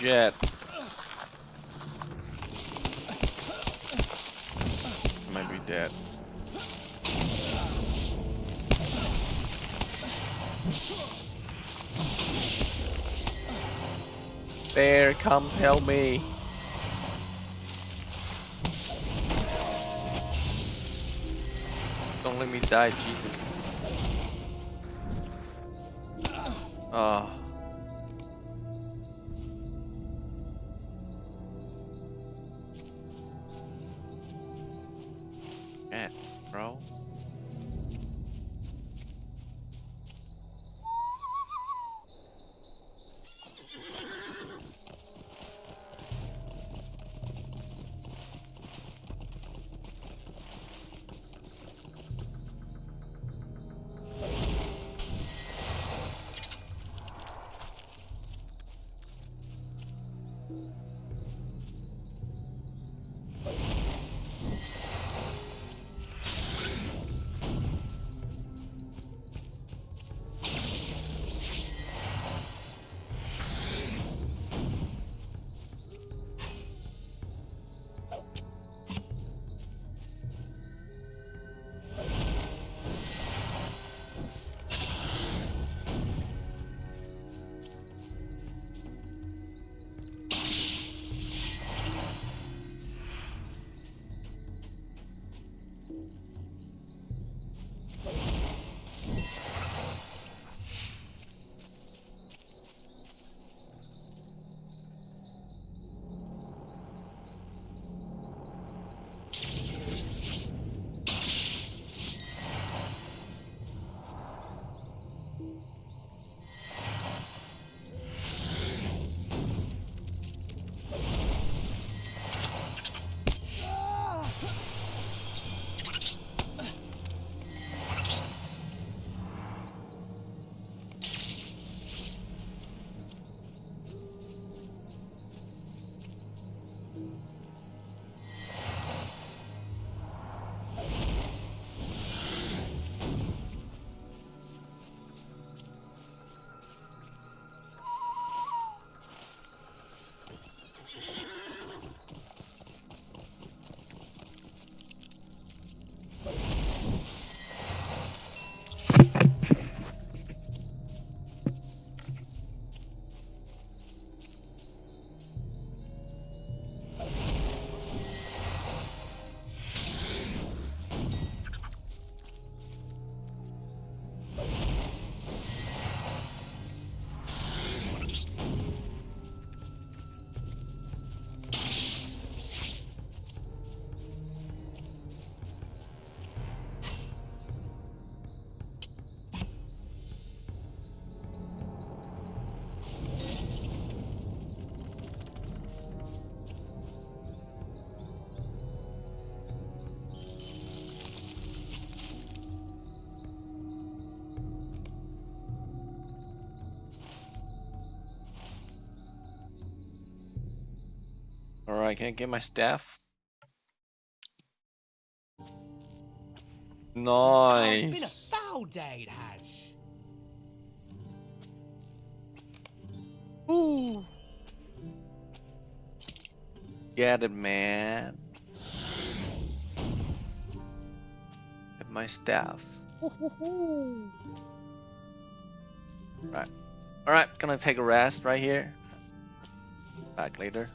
shit. Might be dead. Bear, come help me. Don't let me die, Jesus. Ah. Shit, bro. Alright, can I get my staff? Nice. It's been a foul day, it has. Ooh. Get it, man. Get my staff. Right. Alright, gonna take a rest right here. Back later.